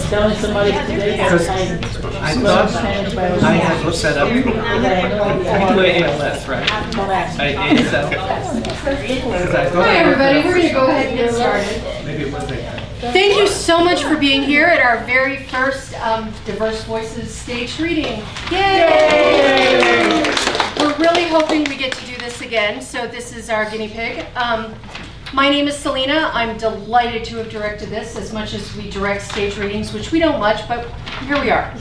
telling somebody today. Because I thought I had it set up. You do it ALS, right? ASL. Hi everybody, we're going to go ahead and get started. Maybe it was that. Thank you so much for being here at our very first Diverse Voices staged reading. Yay! We're really hoping we get to do this again, so this is our guinea pig. My name is Selena. I'm delighted to have directed this as much as we direct stage readings, which we don't much, but here we are.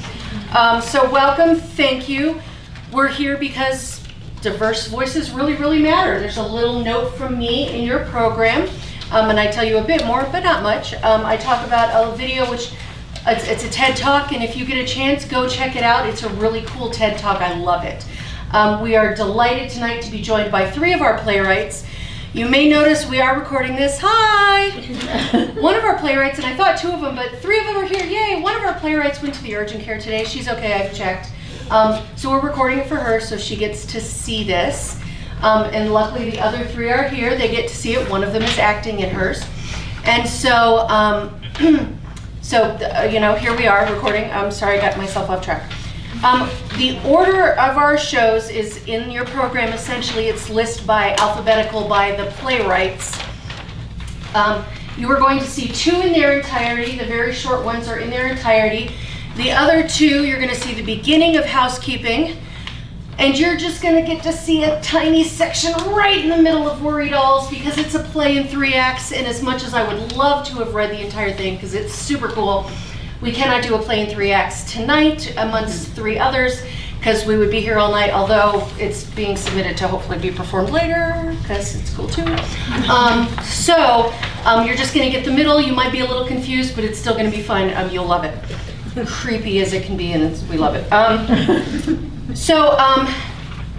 So welcome, thank you. We're here because diverse voices really, really matter. There's a little note from me in your program, and I tell you a bit more, but not much. I talk about a video which, it's a TED Talk, and if you get a chance, go check it out. It's a really cool TED Talk, I love it. We are delighted tonight to be joined by 3 of our playwrights. You may notice we are recording this. Hi! One of our playwrights, and I thought 2 of them, but 3 of them are here. Yay! One of our playwrights went to the urgent care today. She's okay, I've checked. So we're recording it for her so she gets to see this. And luckily the other 3 are here. They get to see it. One of them is acting in hers. And so, you know, here we are recording. I'm sorry, I got myself off track. The order of our shows is in your program. Essentially, it's listed by alphabetical by the playwrights. You are going to see 2 in their entirety. The very short ones are in their entirety. The other 2, you're going to see the beginning of Housekeeping. And you're just going to get to see a tiny section right in the middle of Worry Dolls because it's a play in 3 acts. And as much as I would love to have read the entire thing because it's super cool, we cannot do a play in 3 acts tonight amongst 3 others because we would be here all night, although it's being submitted to hopefully be performed later because it's cool too. You're just going to get the middle. You might be a little confused, but it's still going to be fun. You'll love it. Creepy as it can be, and we love it.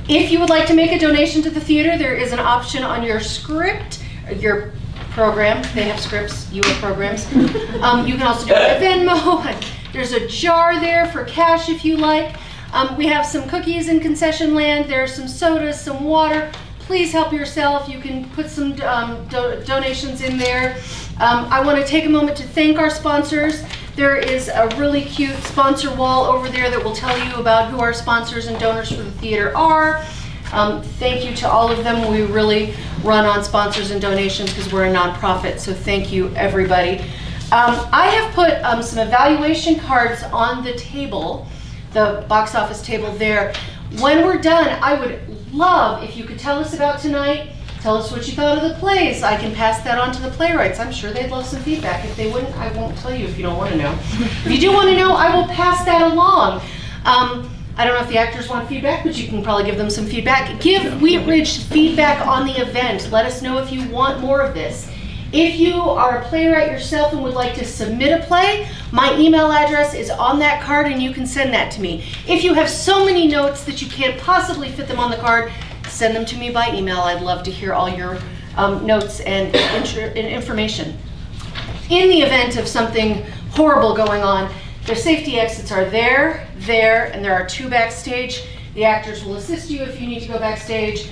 If you would like to make a donation to the theater, there is an option on your script, your program. They have scripts, you have programs. You can also do it by Venmo. There's a jar there for cash if you like. We have some cookies in concession land. There's some sodas, some water. Please help yourself. You can put some donations in there. I want to take a moment to thank our sponsors. There is a really cute sponsor wall over there that will tell you about who our sponsors and donors for the theater are. Thank you to all of them. We really run on sponsors and donations because we're a nonprofit, so thank you everybody. I have put some evaluation cards on the table, the box office table there. When we're done, I would love if you could tell us about tonight. Tell us what you thought of the plays. I can pass that on to the playwrights. I'm sure they'd love some feedback. If they wouldn't, I won't tell you if you don't want to know. If you do want to know, I will pass that along. I don't know if the actors want feedback, but you can probably give them some feedback. Give Wheat Ridge feedback on the event. Let us know if you want more of this. If you are a playwright yourself and would like to submit a play, my email address is on that card and you can send that to me. If you have so many notes that you can't possibly fit them on the card, send them to me by email. I'd love to hear all your notes and information. In the event of something horrible going on, the safety exits are there, and there are 2 backstage. The actors will assist you if you need to go backstage.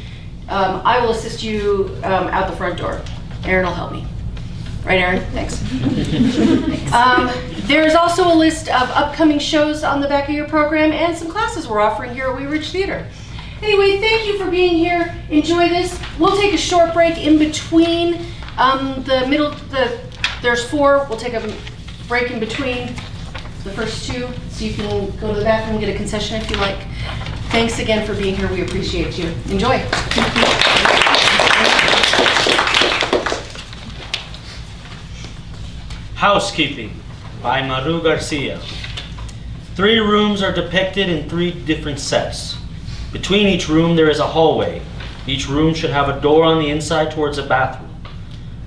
I will assist you out the front door. Erin will help me. Right, Erin? Thanks. There's also a list of upcoming shows on the back of your program and some classes we're offering here at Wheat Ridge Theater. Anyway, thank you for being here. Enjoy this. We'll take a short break in between there's 4. We'll take a break in between the first 2, so you can go to the bathroom and get a concession if you like. Thanks again for being here. We appreciate you. Enjoy. Housekeeping by Maru Garcia. 3 rooms are depicted in 3 different sets. Between each room there is a hallway. Each room should have a door on the inside towards a bathroom.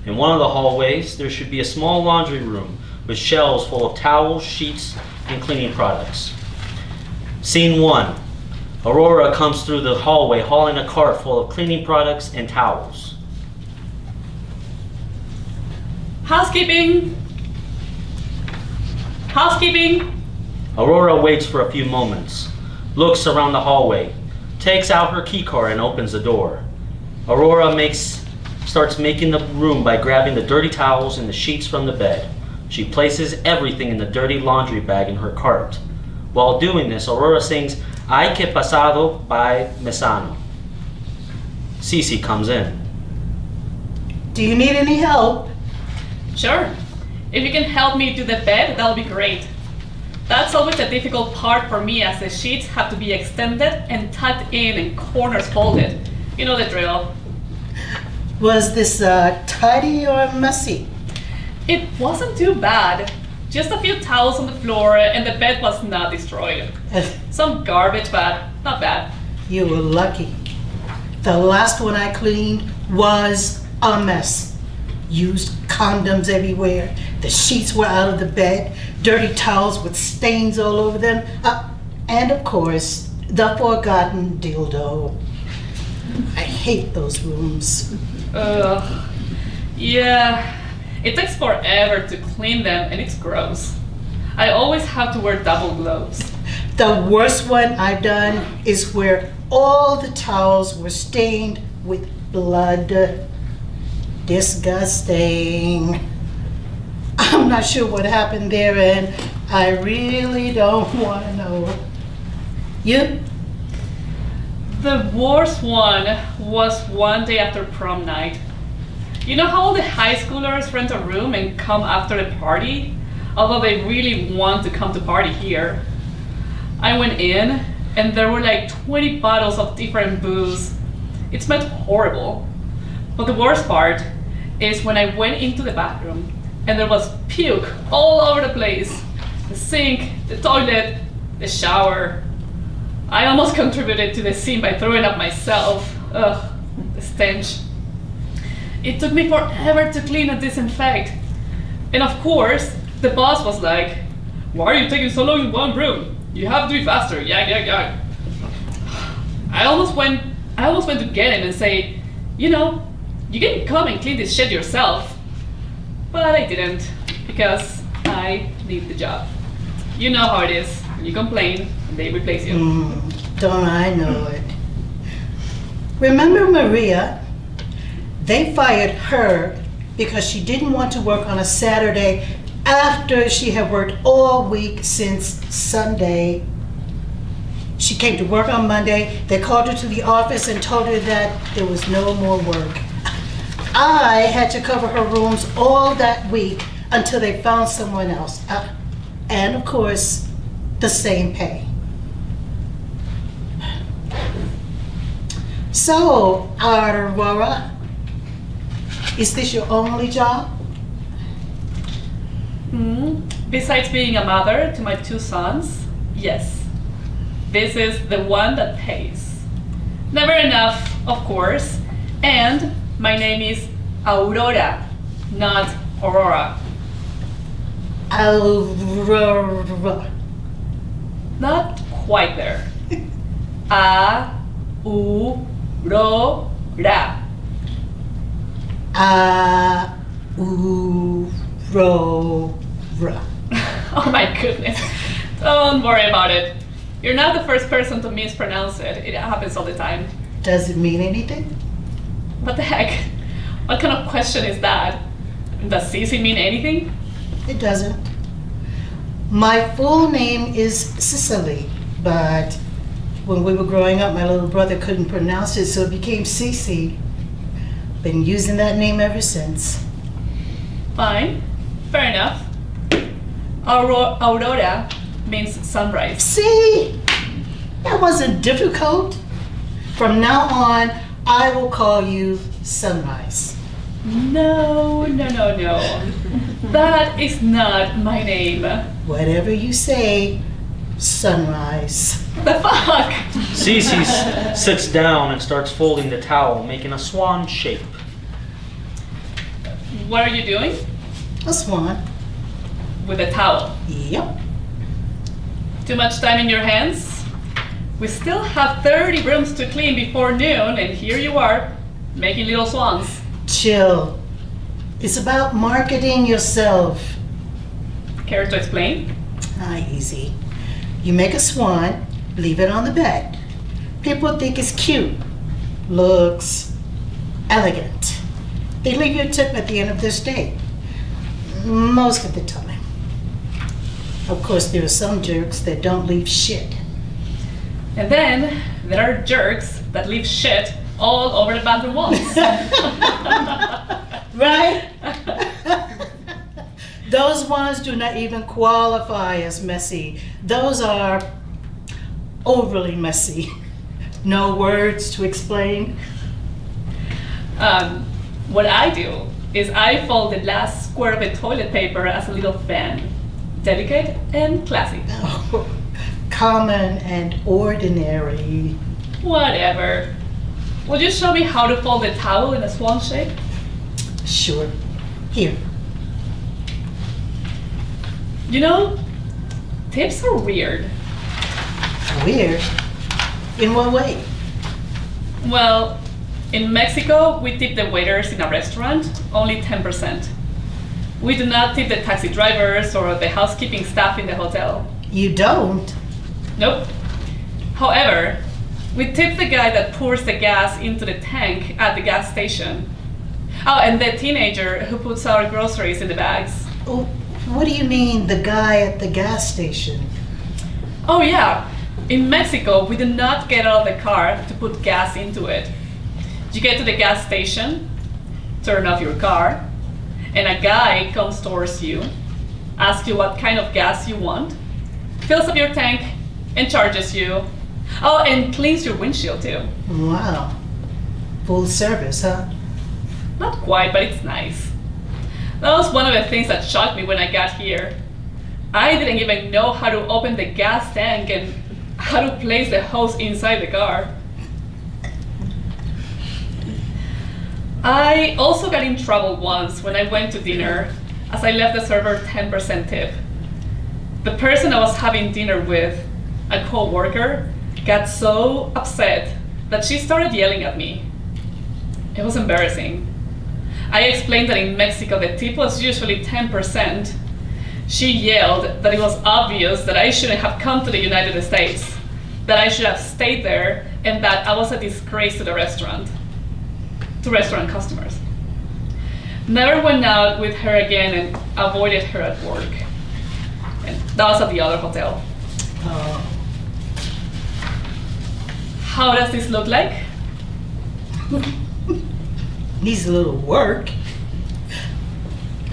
In one of the hallways there should be a small laundry room with shelves full of towels, sheets, and cleaning products. Scene 1. Aurora comes through the hallway hauling a cart full of cleaning products and towels. Housekeeping! Housekeeping! Aurora waits for a few moments, looks around the hallway, takes out her key card and opens the door. Aurora starts making the room by grabbing the dirty towels and the sheets from the bed, She places everything in the dirty laundry bag in her cart. While doing this, Aurora sings Ay que pasado by Mesano. Cece comes in. Do you need any help? Sure. If you can help me do the bed, that'll be great. That's always a difficult part for me as the sheets have to be extended and tucked in and corners folded. You know the drill. Was this tidy or messy? It wasn't too bad. Just a few towels on the floor and the bed was not destroyed. Some garbage, but not bad. You were lucky. The last one I cleaned was a mess. Used condoms everywhere. The sheets were out of the bed. Dirty towels with stains all over them. And of course, the forgotten dildo. I hate those rooms. Ugh. Yeah. It takes forever to clean them and it's gross. I always have to wear double gloves. The worst one I've done is where all the towels were stained with blood. Disgusting. I'm not sure what happened there, and I really don't want to know. You? The worst one was one day after prom night. You know how all the high schoolers rent a room and come after the party? Although they really want to come to party here. I went in and there were like 20 bottles of different booze. It smelled horrible. But the worst part is when I went into the bathroom and there was puke all over the place. The sink, the toilet, the shower. I almost contributed to the scene by throwing up myself. Ugh, the stench. It took me forever to clean and disinfect. And of course, the boss was like, "Why are you taking so long in one room? You have to be faster, yeah. I almost went to get him and say, you know, you can come and clean this shit yourself. But I didn't, because I need the job. You know how it is. When you complain, they replace you. Don't I know it? Remember Maria? They fired her because she didn't want to work on a Saturday after she had worked all week since Sunday. She came to work on Monday. They called her to the office and told her that there was no more work. I had to cover her rooms all that week until they found someone else. And of course, the same pay. So, Aurora, is this your only job? Besides being a mother to my 2 sons, yes. This is the one that pays. Never enough, of course. And my name is Aurora, not Aurora. Aurora. Not quite there. A-U-Ro-Ra. Aurora. Oh my goodness. Don't worry about it. You're not the first person to mispronounce it. It happens all the time. Does it mean anything? What the heck? What kind of question is that? Does Cece mean anything? It doesn't. My full name is Cicely, but when we were growing up, my little brother couldn't pronounce it, so it became Cece. Been using that name ever since. Fine. Fair enough. Aurora means sunrise. See? That wasn't difficult. From now on, I will call you Sunrise. No. That is not my name. Whatever you say, Sunrise. The fuck? Cece sits down and starts folding the towel, making a swan shape. What are you doing? A swan. With a towel. Yep. Too much time in your hands? We still have 30 rooms to clean before noon, and here you are, making little swans. Chill. It's about marketing yourself. Care to explain? Easy. You make a swan, leave it on the bed. People think it's cute, looks elegant. They leave you a tip at the end of their stay. Most of the time. Of course, there are some jerks that don't leave shit. And then there are jerks that leave shit all over the bathroom walls. Right? Those ones do not even qualify as messy. Those are overly messy. No words to explain. What I do is I fold the last square of the toilet paper as a little fan. Delicate and classy. Oh, common and ordinary. Whatever. Will you show me how to fold a towel in a swan shape? Sure. Here. You know, tips are weird. Weird. In what way? Well, in Mexico, we tip the waiters in a restaurant only 10%. We do not tip the taxi drivers or the housekeeping staff in the hotel. You don't? Nope. However, we tip the guy that pours the gas into the tank at the gas station. Oh, and the teenager who puts our groceries in the bags. Oh, what do you mean, the guy at the gas station? Oh yeah, in Mexico, we do not get out of the car to put gas into it. You get to the gas station, turn off your car, and a guy comes towards you, asks you what kind of gas you want, fills up your tank, and charges you. Oh, and cleans your windshield too. Wow. Full service, huh? Not quite, but it's nice. That was one of the things that shocked me when I got here. I didn't even know how to open the gas tank and how to place the hose inside the car. I also got in trouble once when I went to dinner, as I left the server 10% tip. The person I was having dinner with, a co-worker, got so upset that she started yelling at me. It was embarrassing. I explained that in Mexico the tip was usually 10%. She yelled that it was obvious that I shouldn't have come to the United States, that I should have stayed there, and that I was a disgrace to the restaurant, to restaurant customers. Never went out with her again and avoided her at work. And that was at the other hotel. How does this look like? Needs a little work.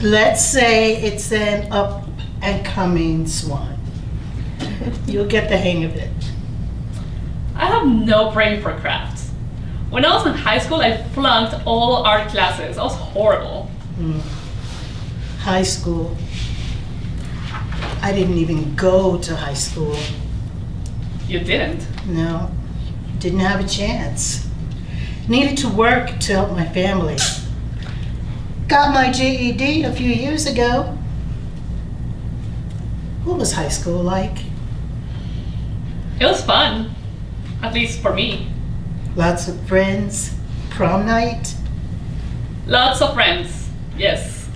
Let's say it's an up and coming swan. You'll get the hang of it. I have no brain for crafts. When I was in high school, I flunked all art classes. That was horrible. High school. I didn't even go to high school. You didn't? No, didn't have a chance. Needed to work to help my family. Got my GED a few years ago. What was high school like? It was fun. At least for me. Lots of friends, prom night. Lots of friends, yes.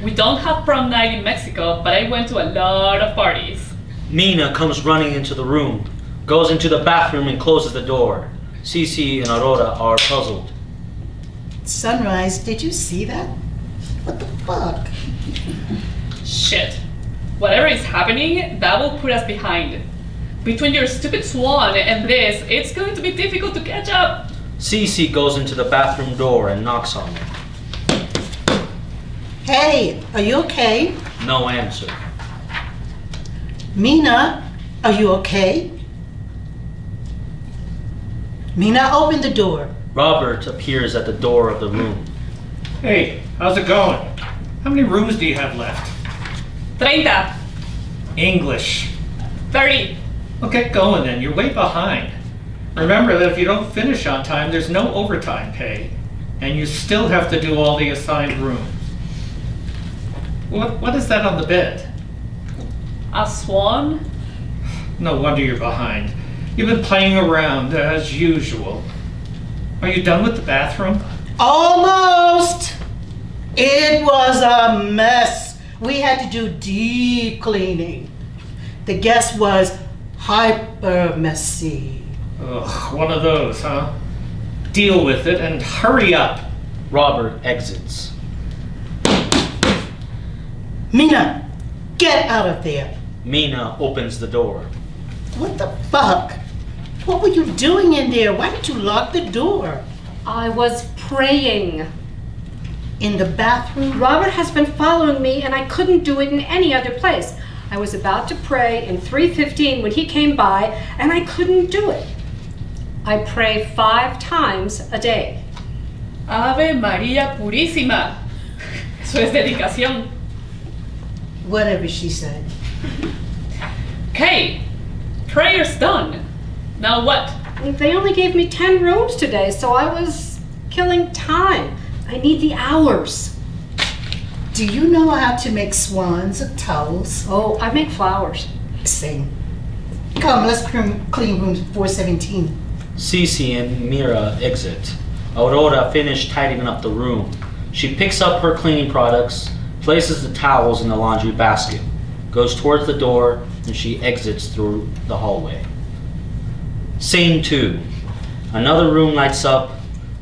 We don't have prom night in Mexico, but I went to a lot of parties. Mina comes running into the room, goes into the bathroom and closes the door. Cece and Aurora are puzzled. Sunrise, did you see that? What the fuck? Shit. Whatever is happening, that will put us behind. Between your stupid swan and this, it's going to be difficult to catch up. Cece goes into the bathroom door and knocks on it. Hey, are you okay? No answer. Mina, are you okay? Mina, open the door. Robert appears at the door of the room. Hey, how's it going? How many rooms do you have left? 30. English. 30. Well, get going then. You're way behind. Remember that if you don't finish on time, there's no overtime pay. And you still have to do all the assigned rooms. What is that on the bed? A swan? No wonder you're behind. You've been playing around as usual. Are you done with the bathroom? Almost! It was a mess. We had to do deep cleaning. The guest was hyper messy. Ugh, one of those, huh? Deal with it and hurry up. Robert exits. Mina, Get out of there. Mina opens the door. What the fuck? What were you doing in there? Why did you lock the door? I was praying. In the bathroom? Robert has been following me and I couldn't do it in any other place. I was about to pray in 3:15 when he came by and I couldn't do it. I pray 5 times a day. Ave María Purísima. Eso es dedicación. Whatever she said. Okay, prayer's done. Now what? They only gave me 10 rooms today, so I was killing time. I need the hours. Do you know how to make swans of towels? Oh, I make flowers. Same. Come, let's clean room 417. Cece and Mira exit. Aurora finished tidying up the room. She picks up her cleaning products, places the towels in the laundry basket, goes towards the door, and she exits through the hallway. Scene 2. Another room lights up.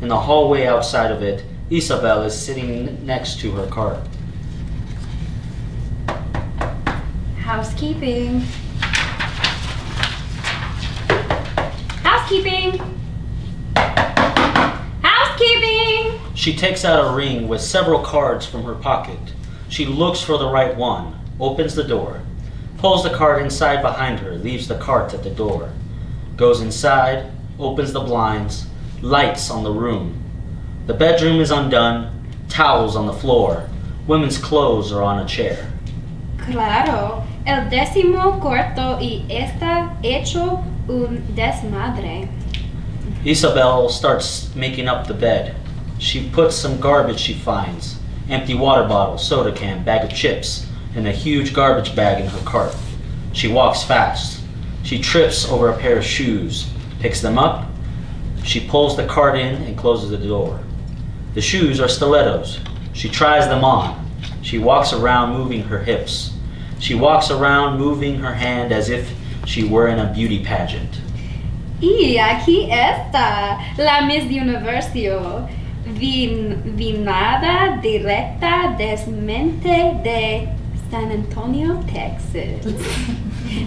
In the hallway outside of it, Isabel is sitting next to her cart. Housekeeping. Housekeeping. Housekeeping. She takes out a ring with several cards from her pocket. She looks for the right one, opens the door, pulls the cart inside behind her, leaves the cart at the door, goes inside, opens the blinds, lights on the room. The bedroom is undone, towels on the floor, women's clothes are on a chair. Claro, el 10º cuarto y está hecho un desmadre. Isabel starts making up the bed. She puts some garbage she finds, empty water bottle, soda can, bag of chips, and a huge garbage bag in her cart. She walks fast. She trips over a pair of shoes, picks them up. She pulls the cart in and closes the door. The shoes are stilettos. She tries them on. She walks around moving her hips. She walks around moving her hand as if she were in a beauty pageant. Y aquí está la Miss Universo, vinada directa desmente de San Antonio, Texas.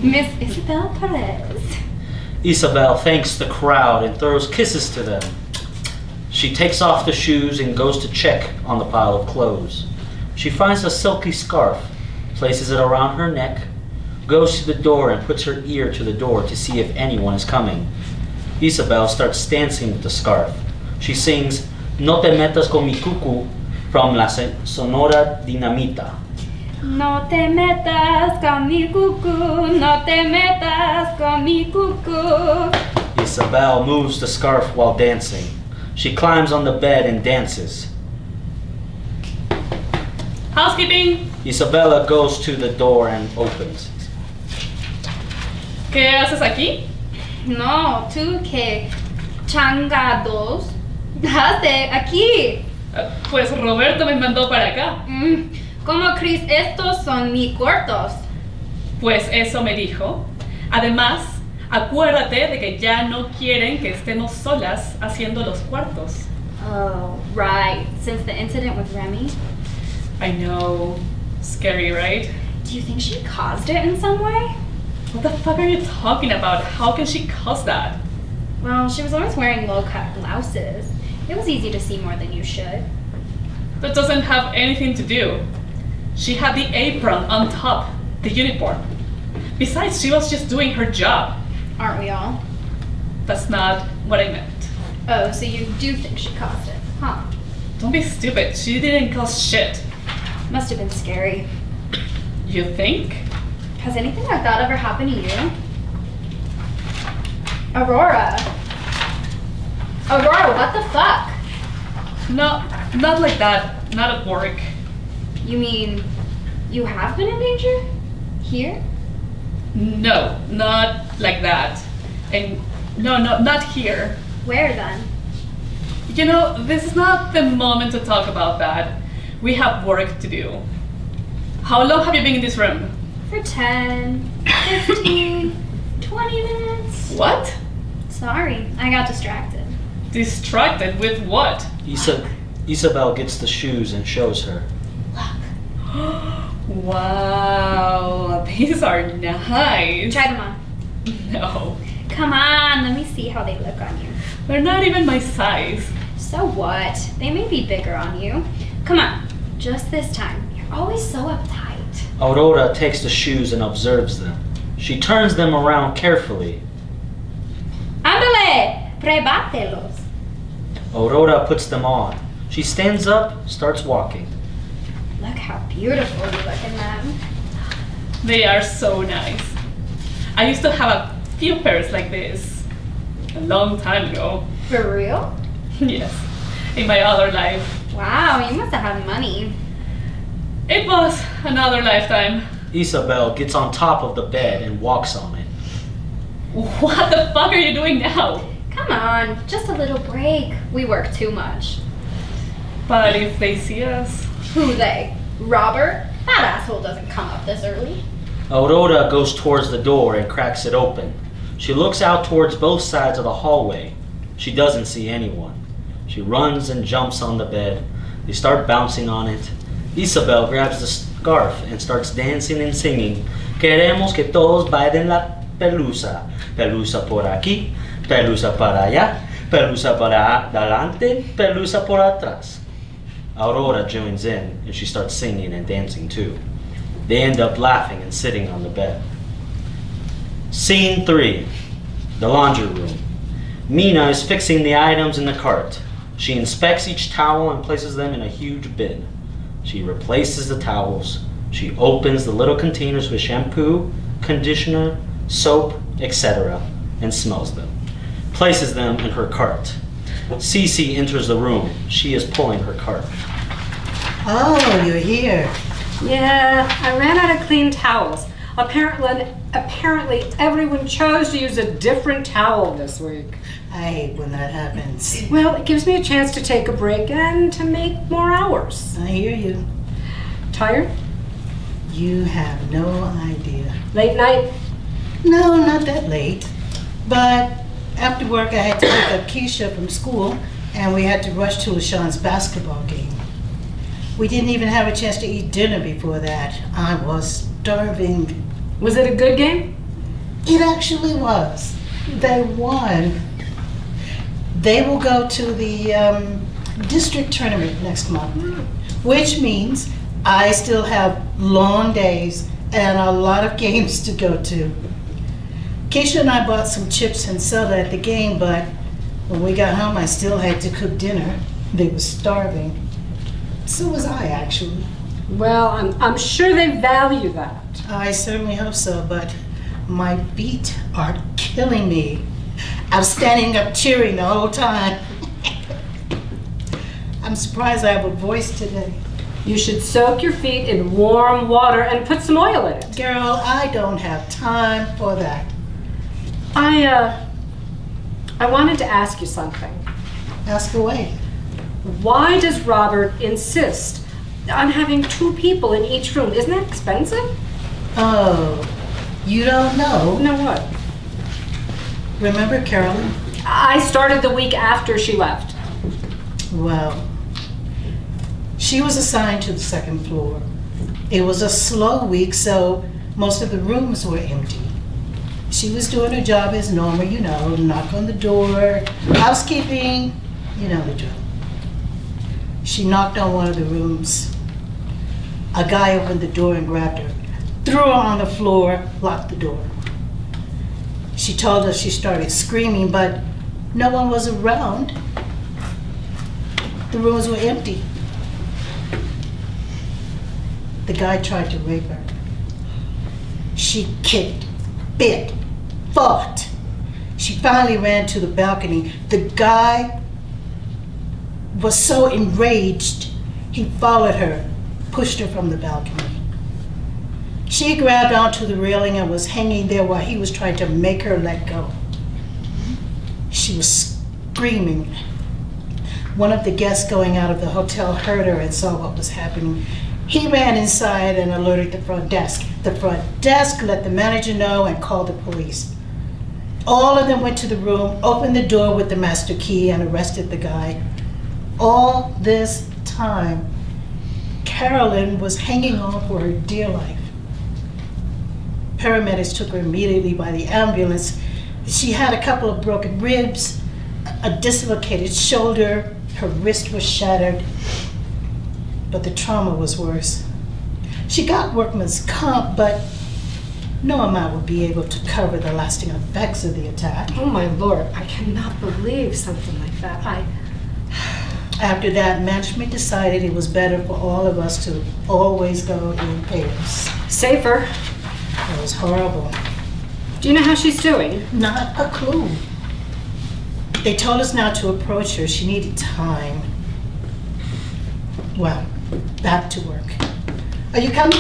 Miss Isabel Perez. Isabel thanks the crowd and throws kisses to them. She takes off the shoes and goes to check on the pile of clothes. She finds a silky scarf, places it around her neck, goes to the door and puts her ear to the door to see if anyone is coming. Isabel starts dancing with the scarf. She sings No te metas con mi cucu from La Sonora Dinamita. No te metas con mi cucú, no te metas con mi cucú. Isabel moves the scarf while dancing. She climbs on the bed and dances. Housekeeping. Isabella goes to the door and opens. ¿Qué haces aquí? No, tú que changados hace aquí. Pues Roberto me mandó para acá. ¿Cómo crees estos son mis cuartos? Pues eso me dijo. Además, acuérdate de que ya no quieren que estemos solas haciendo los cuartos. Oh, right. Since the incident with Remy? I know. Scary, right? Do you think she caused it in some way? What the fuck are you talking about? How can she cause that? Well, she was always wearing low-cut blouses. It was easy to see more than you should. That doesn't have anything to do. She had the apron on top, the uniform. Besides, she was just doing her job. Aren't we all? That's not what I meant. Oh, so you do think she caused it, huh? Don't be stupid. She didn't cause shit. Must have been scary. You think? Has anything like that ever happened to you? Aurora. Aurora, what the fuck? No, not like that. Not at work. You mean you have been in danger? Here? No, not like that. And no, not here. Where then? You know, this is not the moment to talk about that. We have work to do. How long have you been in this room? For 10, 15, 20 minutes. What? Sorry, I got distracted. Distracted with what? Isabel gets the shoes and shows her. Wow. These are nice. Try them on. No, Come on, let me see how they look on you. they're not even my size. So what? They may be bigger on you. Come on, just this time. You're always so uptight. Aurora takes the shoes and observes them. She turns them around carefully. Ándale, prebátelos. Aurora puts them on. She stands up, starts walking. Look how beautiful you look in them. They are so nice. I used to have a few pairs like this a long time ago. For real? Yes, in my other life. Wow, you must have had money. It was another lifetime. Isabel gets on top of the bed and walks on it. What the fuck are you doing now? Come on, just a little break. We work too much. But if they see us, Who they? Robert? That asshole doesn't come up this early. Aurora goes towards the door and cracks it open. She looks out towards both sides of the hallway. She doesn't see anyone. She runs and jumps on the bed. They start bouncing on it. Isabel grabs the scarf and starts dancing and singing. Queremos que todos bailen la pelusa. Pelusa por aquí, pelusa para allá, pelusa para adelante, pelusa por atrás. Aurora joins in and she starts singing and dancing too. They end up laughing and sitting on the bed. Scene 3. The laundry room. Mina is fixing the items in the cart. She inspects each towel and places them in a huge bin. She replaces the towels. She opens the little containers with shampoo, conditioner, soap, etc. and smells them. Places them in her cart. Cece enters the room. She is pulling her cart. Oh, you're here. Yeah, I ran out of clean towels. Apparently everyone chose to use a different towel this week. I hate when that happens. Well, it gives me a chance to take a break and to make more hours. I hear you. Tired? You have no idea. Late night? No, not that late. But after work, I had to pick up Keisha from school, and we had to rush to LaShawn's basketball game. We didn't even have a chance to eat dinner before that. I was starving. Was it a good game? It actually was. They won. They will go to the district tournament next month, which means I still have long days and a lot of games to go to. Keisha and I bought some chips and soda at the game, but when we got home, I still had to cook dinner. They were starving. So was I, actually. Well, I'm sure they value that. I certainly hope so, but my feet are killing me. I'm standing up cheering the whole time. I'm surprised I have a voice today. You should soak your feet in warm water and put some oil in it. Girl, I don't have time for that. I wanted to ask you something. Ask away. Why does Robert insist on having 2 people in each room? Isn't that expensive? Oh, you don't know? No, what? Remember Carolyn? I started the week after she left. Well, she was assigned to the second floor. It was a slow week, so most of the rooms were empty. She was doing her job as normal, you know, knock on the door, housekeeping, you know the drill. She knocked on one of the rooms. A guy opened the door and grabbed her, threw her on the floor, locked the door. She told us she started screaming, but no one was around. The rooms were empty. The guy tried to rape her. She kicked, bit, fought. She finally ran to the balcony. The guy was so enraged, he followed her, pushed her from the balcony. She grabbed onto the railing and was hanging there while he was trying to make her let go. She was screaming. One of the guests going out of the hotel heard her and saw what was happening. He ran inside and alerted the front desk. The front desk let the manager know and called the police. All of them went to the room, opened the door with the master key, and arrested the guy. All this time, Carolyn was hanging on for her dear life. Paramedics took her immediately by the ambulance. She had a couple of broken ribs, a dislocated shoulder, her wrist was shattered, but the trauma was worse. She got workman's comp, but no amount would be able to cover the lasting effects of the attack. Oh my lord, I cannot believe something like that. After that, management decided it was better for all of us to always go in pairs. Safer. It was horrible. Do you know how she's doing? Not a clue. They told us not to approach her. She needed time. Well, back to work. Are you coming?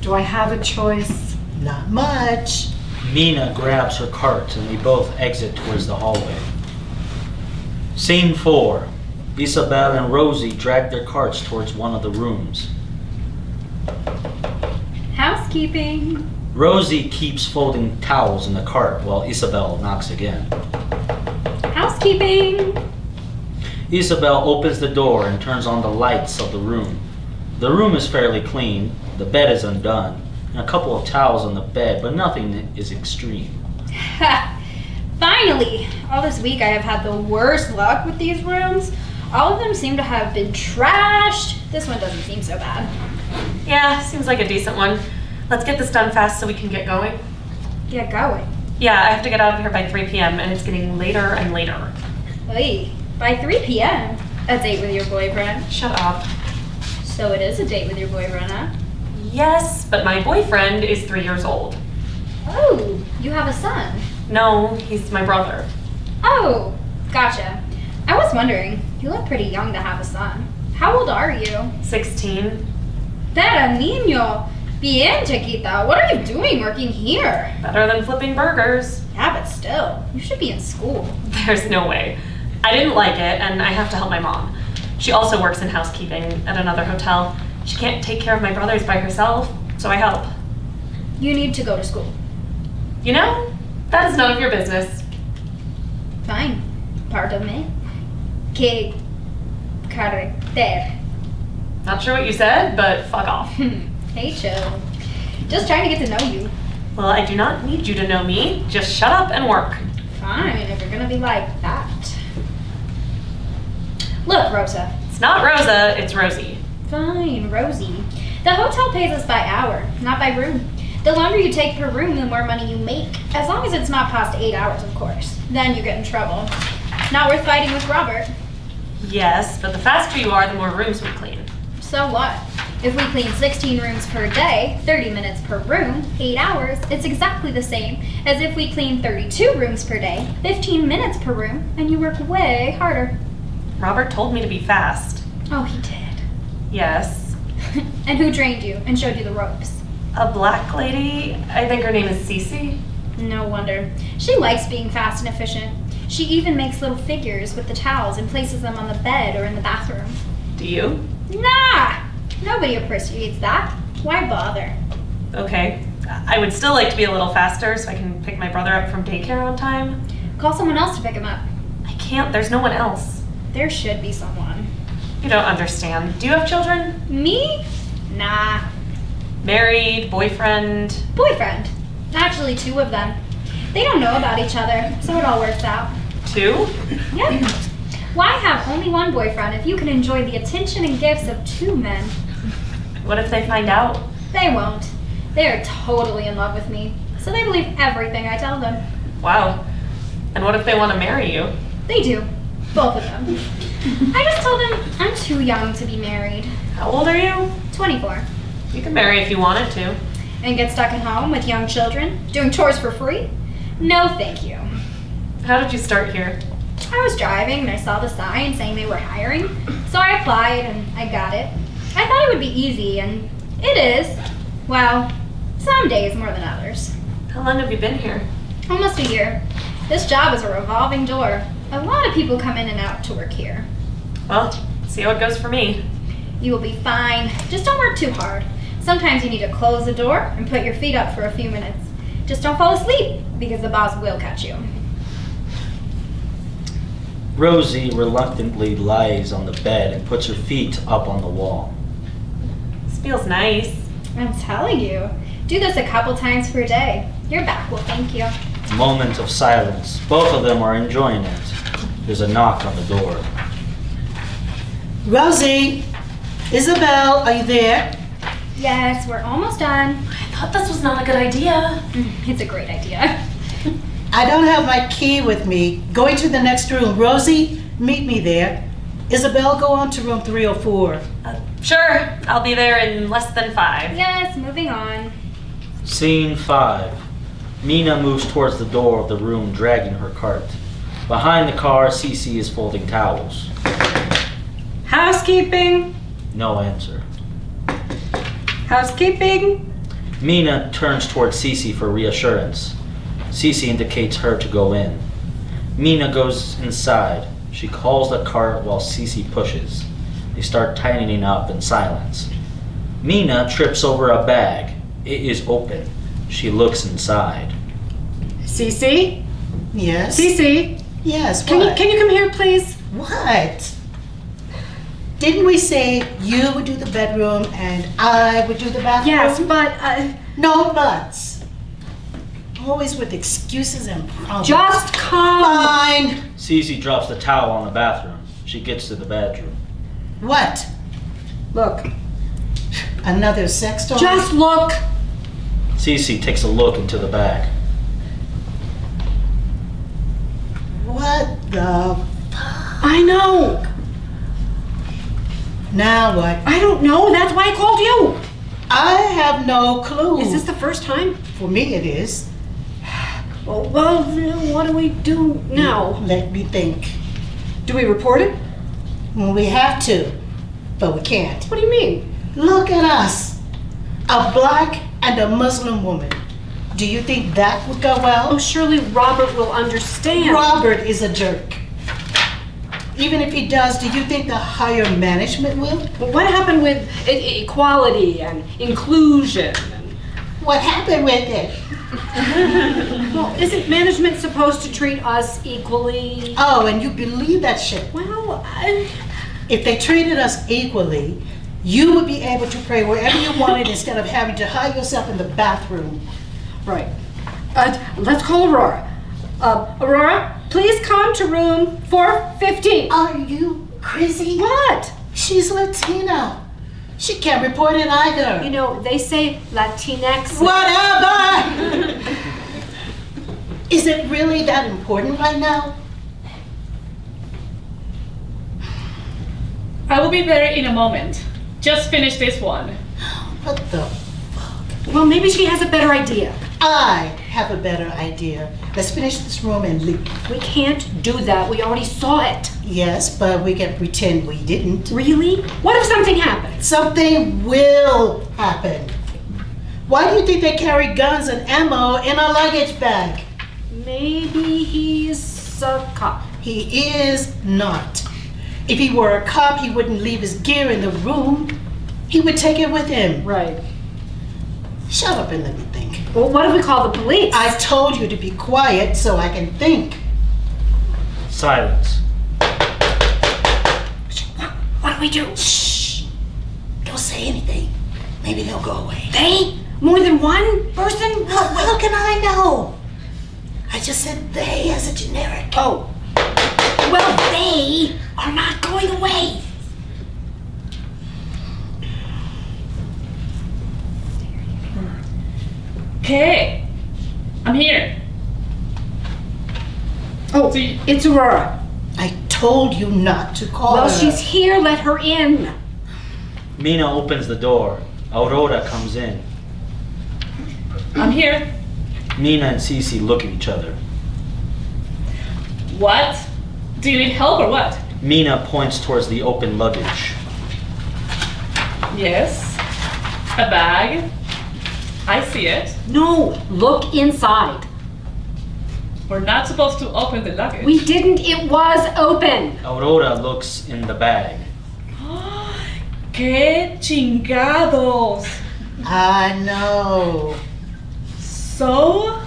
Do I have a choice? Not much. Mina grabs her cart and we both exit towards the hallway. Scene 4. Isabel and Rosie drag their carts towards one of the rooms. Housekeeping. Rosie keeps folding towels in the cart while Isabel knocks again. Housekeeping. Isabel opens the door and turns on the lights of the room. The room is fairly clean, the bed is undone, and a couple of towels on the bed, but nothing is extreme. Ha! Finally! All this week I have had the worst luck with these rooms. All of them seem to have been trashed. This one doesn't seem so bad. Yeah, seems like a decent one. Let's get this done fast so we can get going. Get going. Yeah, I have to get out of here by 3 p.m. and it's getting later and later. Oy, by 3 p.m. A date with your boyfriend? Shut up. So it is a date with your boyfriend, huh? Yes, but my boyfriend is 3 years old. Oh, you have a son. No, he's my brother. Oh, gotcha. I was wondering, you look pretty young to have a son. How old are you? 16. Pero niño, bien chiquita. What are you doing working here? Better than flipping burgers. Yeah, but still, you should be in school. There's no way. I didn't like it and I have to help my mom. She also works in housekeeping at another hotel. She can't take care of my brothers by herself, so I help. You need to go to school. You know, that is none of your business. Fine. Pardon me. Que carácter. Not sure what you said, but fuck off. Hey, chill. Just trying to get to know you. Well, I do not need you to know me. Just shut up and work. Fine, if you're gonna be like that. Look, Rosa. It's not Rosa, it's Rosie. Fine, Rosie. The hotel pays us by hour, not by room. The longer you take per room, the more money you make. As long as it's not past 8 hours, of course. Then you get in trouble. Not worth fighting with Robert. Yes, but the faster you are, the more rooms we clean. So what? If we clean 16 rooms per day, 30 minutes per room, 8 hours, it's exactly the same as if we clean 32 rooms per day, 15 minutes per room, and you work way harder. Robert told me to be fast. Oh, he did. Yes. And who trained you and showed you the ropes? A black lady, I think her name is Cece. No wonder. She likes being fast and efficient. She even makes little figures with the towels and places them on the bed or in the bathroom. Do you? Nah! Nobody appreciates that. Why bother? Okay. I would still like to be a little faster so I can pick my brother up from daycare on time. Call someone else to pick him up. I can't, there's no one else. There should be someone. You don't understand. Do you have children? Me? Nah. Married, boyfriend? Boyfriend. Actually, 2 of them. They don't know about each other, so it all works out. 2? Yep. Why have only one boyfriend if you can enjoy the attention and gifts of 2 men? What if they find out? They won't. They are totally in love with me, so they believe everything I tell them. Wow. And what if they want to marry you? They do. Both of them. I just told them I'm too young to be married. How old are you? 24. You can marry if you wanted to. And get stuck at home with young children, doing chores for free? No, thank you. How did you start here? I was driving and I saw the sign saying they were hiring, so I applied and I got it. I thought it would be easy, and it is. Well, some days more than others. How long have you been here? Almost a year. This job is a revolving door. A lot of people come in and out to work here. Well, see how it goes for me. You will be fine. Just don't work too hard. Sometimes you need to close the door and put your feet up for a few minutes. Just don't fall asleep, because the boss will catch you. Rosie reluctantly lies on the bed and puts her feet up on the wall. This feels nice. I'm telling you. Do this a couple times per day. Your back will thank you. Moment of silence. Both of them are enjoying it. There's a knock on the door. Rosie, Isabel, are you there? Yes, we're almost done. I thought this was not a good idea. It's a great idea. I don't have my key with me. Going to the next room. Rosie, meet me there. Isabel, go on to room 304. Sure, I'll be there in less than 5. Yes, moving on. Scene 5. Mina moves towards the door of the room, dragging her cart. Behind the car, Cece is folding towels. Housekeeping. No answer. Housekeeping. Mina turns towards Cece for reassurance. Cece indicates her to go in. Mina goes inside. She calls the cart while Cece pushes. They start tightening up in silence. Mina trips over a bag. It is open. She looks inside. Cece? Yes? Cece? Yes, Can what? you come here, please? What? Didn't we say you would do the bedroom and I would do the bathroom? Yes, but No buts. Always with excuses and problems. just come. Fine. Cece drops the towel on the bathroom. She gets to the bedroom. What? Look. Another sex toy? Just look. Cece takes a look into the bag. What the? I know. Now what? I don't know. That's why I called you. I have no clue. Is this the first time? For me it is. Well, what do we do now? Let me think. Do we report it? Well, we have to, but we can't. What do you mean? Look at us. A black and a Muslim woman. Do you think that would go well? Oh, surely Robert will understand. Robert is a jerk. Even if he does, do you think the higher management will? But what happened with equality and inclusion? What happened with it? Well, isn't management supposed to treat us equally? Oh, and you believe that shit. Well, If they treated us equally, you would be able to pray wherever you wanted instead of having to hide yourself in the bathroom. right. Let's call Aurora. Aurora, please come to room 415. Are you crazy? What? She's Latina. She can't report it either. You know, they say Latinx. Whatever! Is it really that important right now? I will be there in a moment. Just finish this one. What the? Well, maybe she has a better idea. I have a better idea. Let's finish this room and leave. We can't do that. We already saw it. Yes, but we can pretend we didn't. Really? What if something happens? Something will happen. Why do you think they carry guns and ammo in a luggage bag? Maybe he's a cop. He is not. If he were a cop, he wouldn't leave his gear in the room. He would take it with him. Right. Shut up and let me think. Well, what if we call the police? I told you to be quiet so I can think. Silence. What do we do? Shh. Don't say anything. Maybe they'll go away. They? More than one person? How can I know? I just said they as a generic. Oh. Well, they are not going away. Okay, I'm here. Oh, So you- it's Aurora. I told you not to call Well, her. she's here. Let her in. Mina opens the door. Aurora comes in. I'm here. Mina and Cece look at each other. What? Do you need help or what? Mina points towards the open luggage. Yes. A bag. I see it. No, look inside. We're not supposed to open the luggage. We didn't. It was open. Aurora looks in the bag. ¡Qué chingados! I know. So,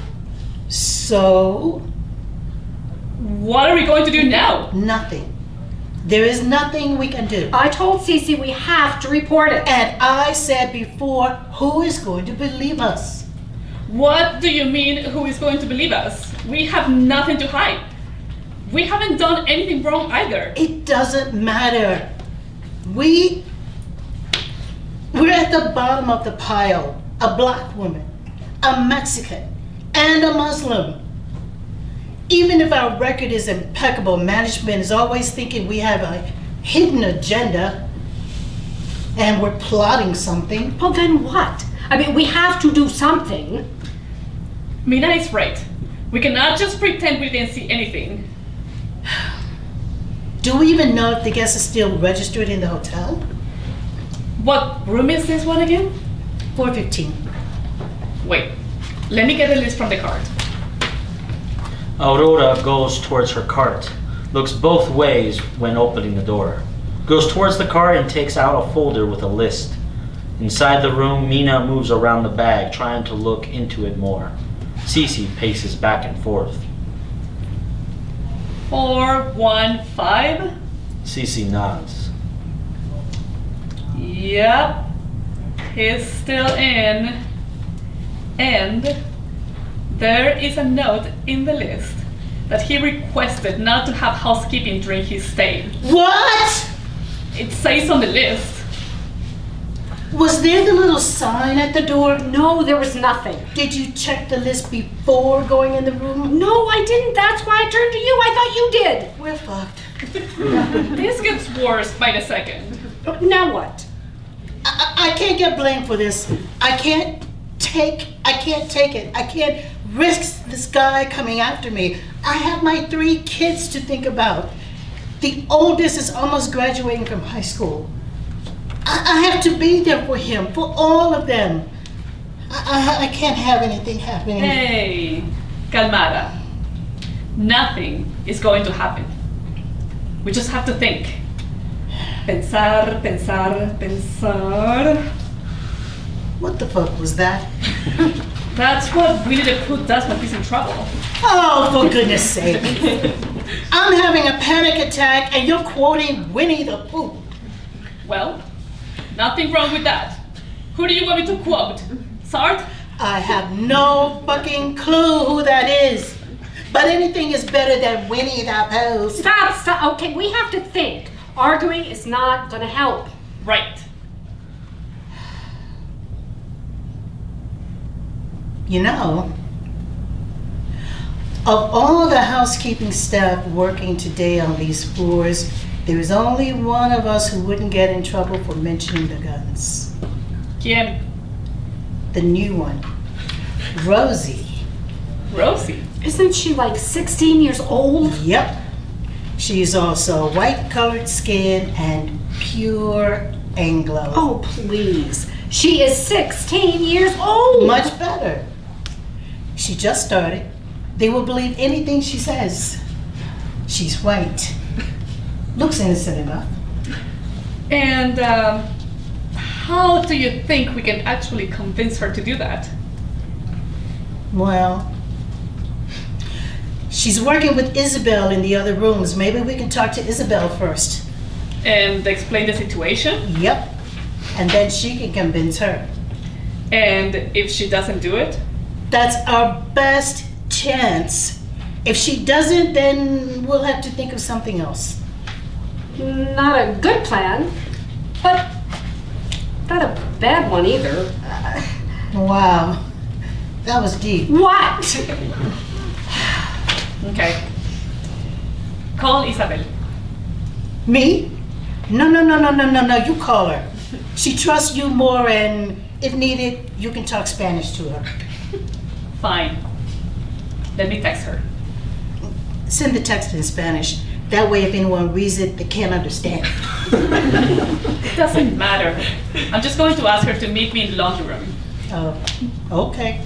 So, what are we going to do now? nothing. There is nothing we can do. I told Cece we have to report it. And I said before, who is going to believe us? What do you mean, who is going to believe us? We have nothing to hide. We haven't done anything wrong either. It doesn't matter. We're at the bottom of the pile. A black woman, a Mexican, and a Muslim. Even if our record is impeccable, management is always thinking we have a hidden agenda and we're plotting something. Well, then what? I mean, we have to do something. Mina is right. We cannot just pretend we didn't see anything. Do we even know if the guest is still registered in the hotel? What room is this one again? 415. Wait, let me get the list from the card. Aurora goes towards her cart, looks both ways when opening the door, goes towards the cart and takes out a folder with a list. Inside the room, Mina moves around the bag, trying to look into it more. Cece paces back and forth. 415? Cece nods. Yep, he's still in. And there is a note in the list that he requested not to have housekeeping during his stay. What? It says on the list. Was there the little sign at the door? No, there was nothing. Did you check the list before going in the room? No, I didn't. That's why I turned to you. I thought you did. We're fucked. This gets worse by the second. Now what? I can't get blamed for this. I can't take it. I can't risk this guy coming after me. I have my 3 kids to think about. The oldest is almost graduating from high school. I have to be there for him, for all of them. I can't have anything happening. Hey, calmada. Nothing is going to happen. We just have to think. Pensar, pensar, pensar. What the fuck was that? That's what Winnie the Pooh does when he's in trouble. Oh, for goodness sake. I'm having a panic attack and you're quoting Winnie the Pooh. Well, nothing wrong with that. Who do you want me to quote? Sartre? I have no fucking clue who that is. But anything is better than Winnie the Pooh. Stop. Okay, we have to think. Arguing is not gonna help. Right. You know, of all the housekeeping staff working today on these floors, there is only one of us who wouldn't get in trouble for mentioning the guns. ¿Quién? The new one, Rosie. Rosie. Isn't she like 16 years old? Yep. She's also white-colored skin and pure Anglo. Oh, please. She is 16 years old. Much better. She just started. They will believe anything she says. She's white. Looks innocent enough. And how do you think we can actually convince her to do that? Well, she's working with Isabel in the other rooms. Maybe we can talk to Isabel first. And explain the situation? Yep. And then she can convince her. And if she doesn't do it? That's our best chance. If she doesn't, then we'll have to think of something else. Not a good plan, but not a bad one either. Wow. That was deep. What? Okay. Call Isabel. Me? No. You call her. She trusts you more, and if needed, you can talk Spanish to her. Fine. Let me text her. Send the text in Spanish. That way, if anyone reads it, they can't understand. It doesn't matter. I'm just going to ask her to meet me in the laundry room. Oh, okay.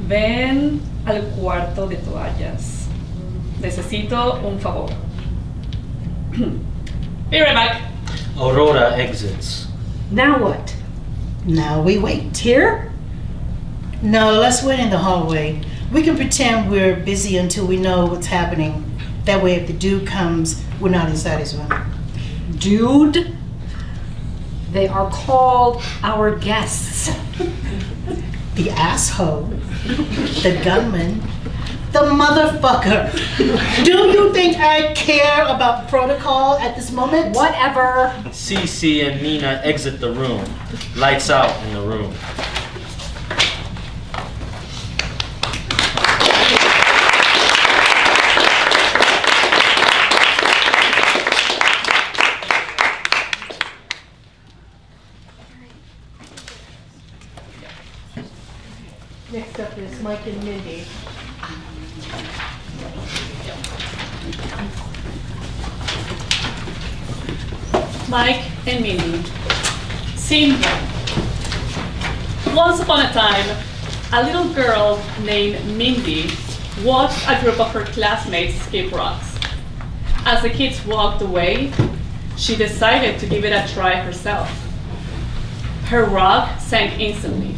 Ven al cuarto de toallas. Necesito un favor. Be right back. Aurora exits. Now what? Now we wait. Here? No, let's wait in the hallway. We can pretend we're busy until we know what's happening. That way if the dude comes, we're not inside his room. Dude, they are called our guests. The asshole, the gunman, the motherfucker. Do you think I care about protocol at this moment? Whatever. Cece and Nina exit the room. Lights out in the room. Next up is Mike and Mindy. Mike and Mindy. Scene 1. Once upon a time, a little girl named Mindy watched a group of her classmates skip rocks. As the kids walked away, she decided to give it a try herself. Her rock sank instantly,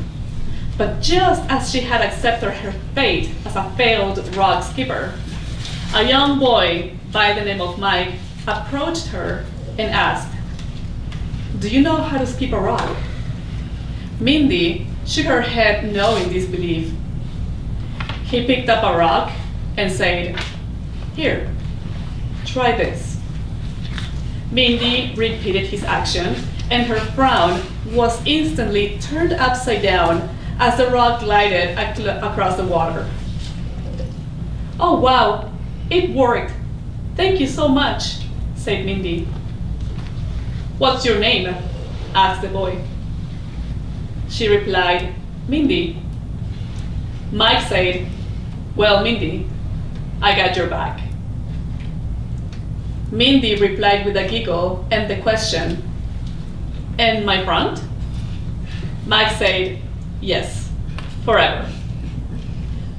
but just as she had accepted her fate as a failed rock skipper, a young boy by the name of Mike approached her and asked, "Do you know how to skip a rock?" Mindy shook her head no in disbelief. He picked up a rock and said, "Here, try this." Mindy repeated his action, and her frown was instantly turned upside down as the rock glided across the water. "Oh wow, it worked. Thank you so much," said Mindy. "What's your name?" asked the boy. She replied, "Mindy." Mike said, "Well, Mindy, I got your back." Mindy replied with a giggle and the question, "And my front?" Mike said, "Yes, forever."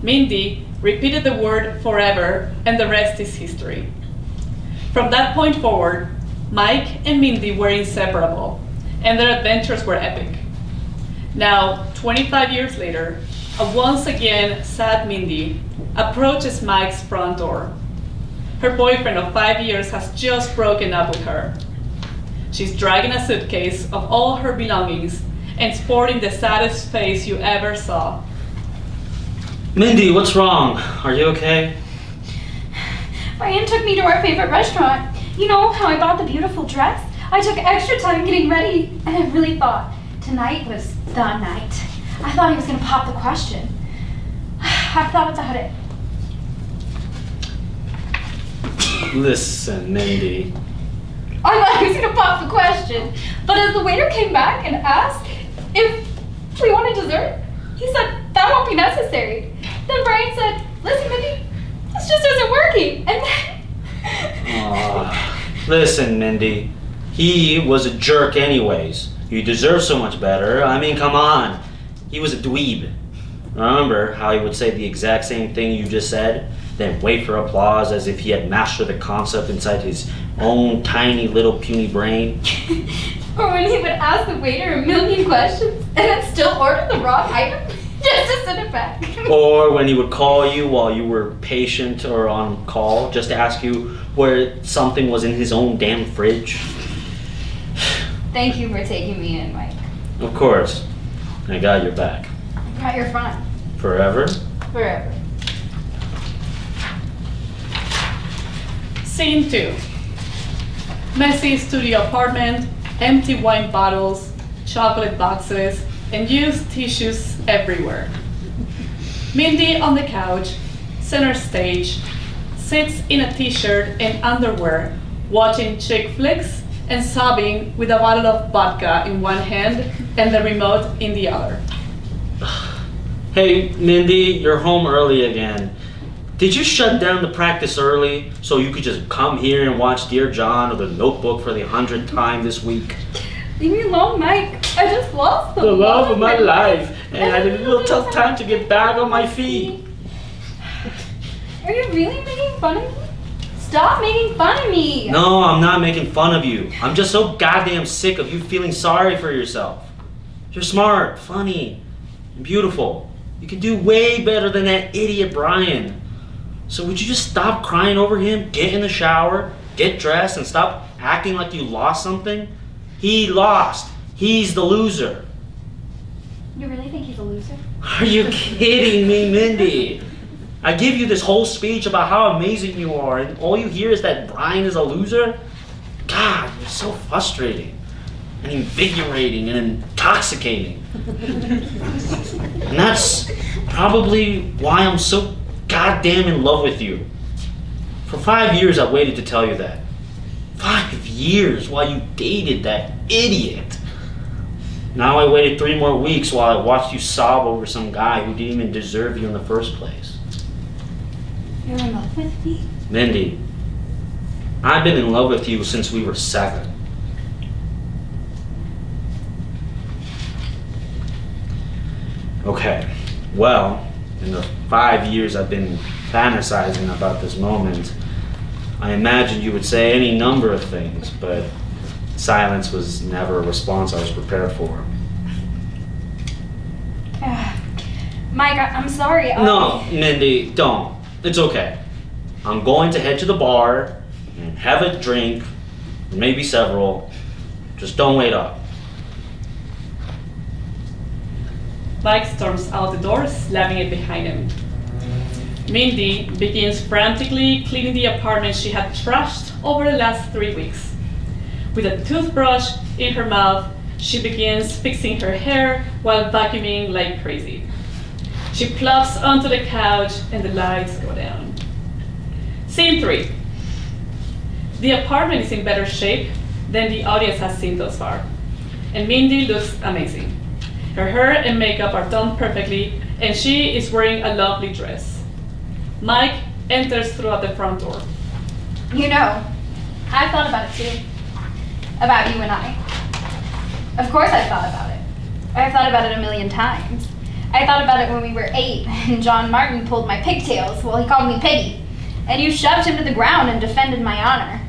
Mindy repeated the word forever, and the rest is history. From that point forward, Mike and Mindy were inseparable, and their adventures were epic. Now, 25 years later, a once again sad Mindy approaches Mike's front door. Her boyfriend of 5 years has just broken up with her. She's dragging a suitcase of all her belongings and sporting the saddest face you ever saw. Mindy, what's wrong? Are you okay? Ryan took me to our favorite restaurant. You know how I bought the beautiful dress? I took extra time getting ready, and I really thought tonight was the night. I thought he was going to pop the question. I thought about it. Listen, Mindy. I thought he was going to pop the question. But as the waiter came back and asked if we wanted dessert, he said that won't be necessary. Then Brian said, "Listen, Mindy, this just isn't working." And then... Listen, Mindy. He was a jerk anyways. You deserve so much better. I mean, come on. He was a dweeb. Remember how he would say the exact same thing you just said, then wait for applause as if he had mastered the concept inside his own tiny little puny brain? Or when he would ask the waiter a million questions and then still order the wrong item just to send it back. Or when he would call you while you were patient or on call just to ask you where something was in his own damn fridge. Thank you for taking me in, Mike. Of course. I got your back. Got your front. Forever? Forever. Scene 2. Messy studio apartment, empty wine bottles, chocolate boxes, and used tissues everywhere. Mindy on the couch, center stage, sits in a t-shirt and underwear, watching chick flicks and sobbing with a bottle of vodka in one hand and the remote in the other. Hey, Mindy, you're home early again. Did you shut down the practice early so you could just come here and watch Dear John or The Notebook for the 100th time this week? Leave me alone, Mike. I just lost The love of my life, and I had a little tough time to get back on my feet. Are you really making fun of me? Stop making fun of me! No, I'm not making fun of you. I'm just so goddamn sick of you feeling sorry for yourself. You're smart, funny, and beautiful. You can do way better than that idiot Brian. So would you just stop crying over him, get in the shower, get dressed, and stop acting like you lost something? He lost. He's the loser. You really think he's a loser? Are you kidding me, Mindy? I give you this whole speech about how amazing you are, and all you hear is that Brian is a loser? God, you're so frustrating, and invigorating, and intoxicating. And that's probably why I'm so goddamn in love with you. For 5 years I waited to tell you that. 5 years while you dated that idiot. Now I waited 3 more weeks while I watched you sob over some guy who didn't even deserve you in the first place. You're in love with me? Mindy, I've been in love with you since we were 7. Okay, well, in the 5 years I've been fantasizing about this moment, I imagined you would say any number of things, but silence was never a response I was prepared for. Mike, I'm sorry. No, Mindy, don't. It's okay. I'm going to head to the bar and have a drink, maybe several. Just don't wait up. Mike storms out the door, slamming it behind him. Mindy begins frantically cleaning the apartment she had trashed over the last 3 weeks. With a toothbrush in her mouth, she begins fixing her hair while vacuuming like crazy. She plops onto the couch and the lights go down. Scene 3. The apartment is in better shape than the audience has seen thus far, and Mindy looks amazing. Her hair and makeup are done perfectly, and she is wearing a lovely dress. Mike enters through the front door. You know, I've thought about it too. About you and I. Of course I've thought about it. I've thought about it a million times. I thought about it when we were 8 and John Martin pulled my pigtails while he called me Peggy, and you shoved him to the ground and defended my honor.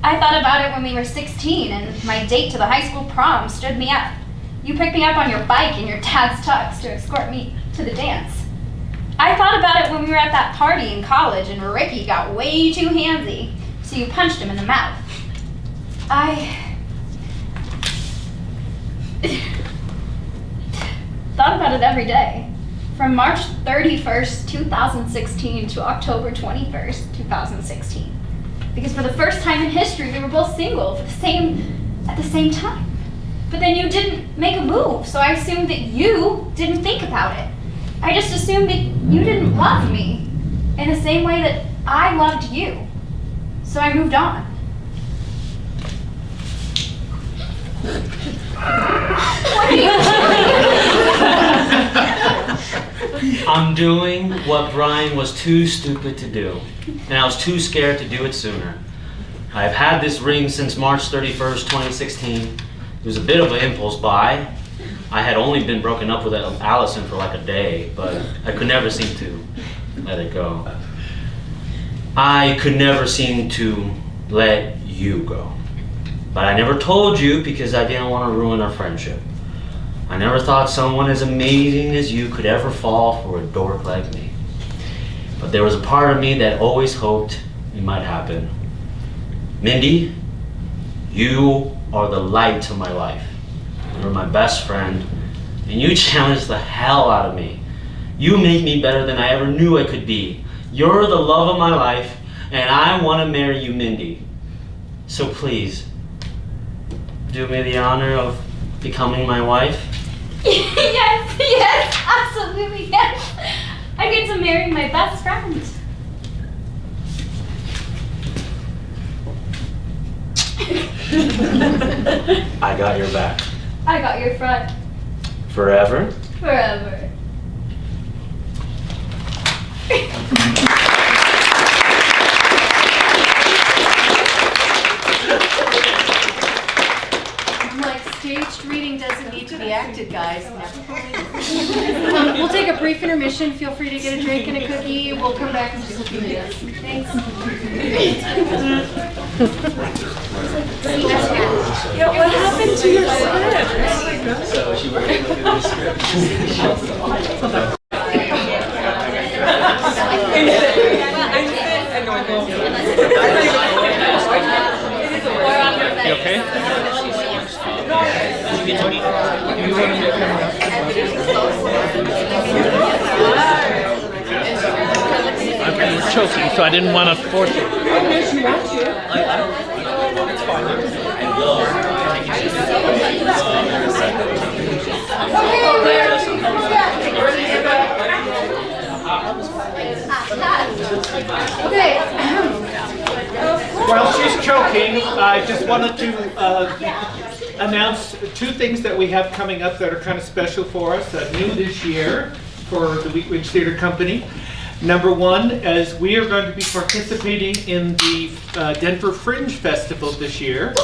I thought about it when we were 16 and my date to the high school prom stood me up. You picked me up on your bike in your dad's tux to escort me to the dance. I thought about it when we were at that party in college and Ricky got way too handsy, so you punched him in the mouth. I thought about it every day, from March 31st, 2016 to October 21st, 2016. Because for the first time in history, we were both single at the same time. But then you didn't make a move, so I assumed that you didn't think about it. I just assumed that you didn't love me in the same way that I loved you. So I moved on. What are you doing? I'm doing what Brian was too stupid to do, and I was too scared to do it sooner. I've had this ring since March 31st, 2016. It was a bit of an impulse buy. I had only been broken up with Allison for like a day, but I could never seem to let it go. I could never seem to let you go. But I never told you because I didn't want to ruin our friendship. I never thought someone as amazing as you could ever fall for a dork like me. But there was a part of me that always hoped it might happen. Mindy, you are the light to my life. You're my best friend, and you challenge the hell out of me. You make me better than I ever knew I could be. You're the love of my life, and I want to marry you, Mindy. So please, do me the honor of becoming my wife? Yes, absolutely, yes. I get to marry my best friend. I got your back. I got your front. Forever? Forever. Like, staged reading doesn't need to be acted, guys. We'll take a brief intermission. Feel free to get a drink and a cookie. We'll come back in just a few minutes. Thanks. What happened to your script? So she was able to do the script. I'm choking, so I didn't want to force it. Okay. While she's choking, I just wanted to announce two things that we have coming up that are kind of special for us, new this year for the Wheat Ridge Theater Company. Number one, as we are going to be participating in the Denver Fringe Festival this year.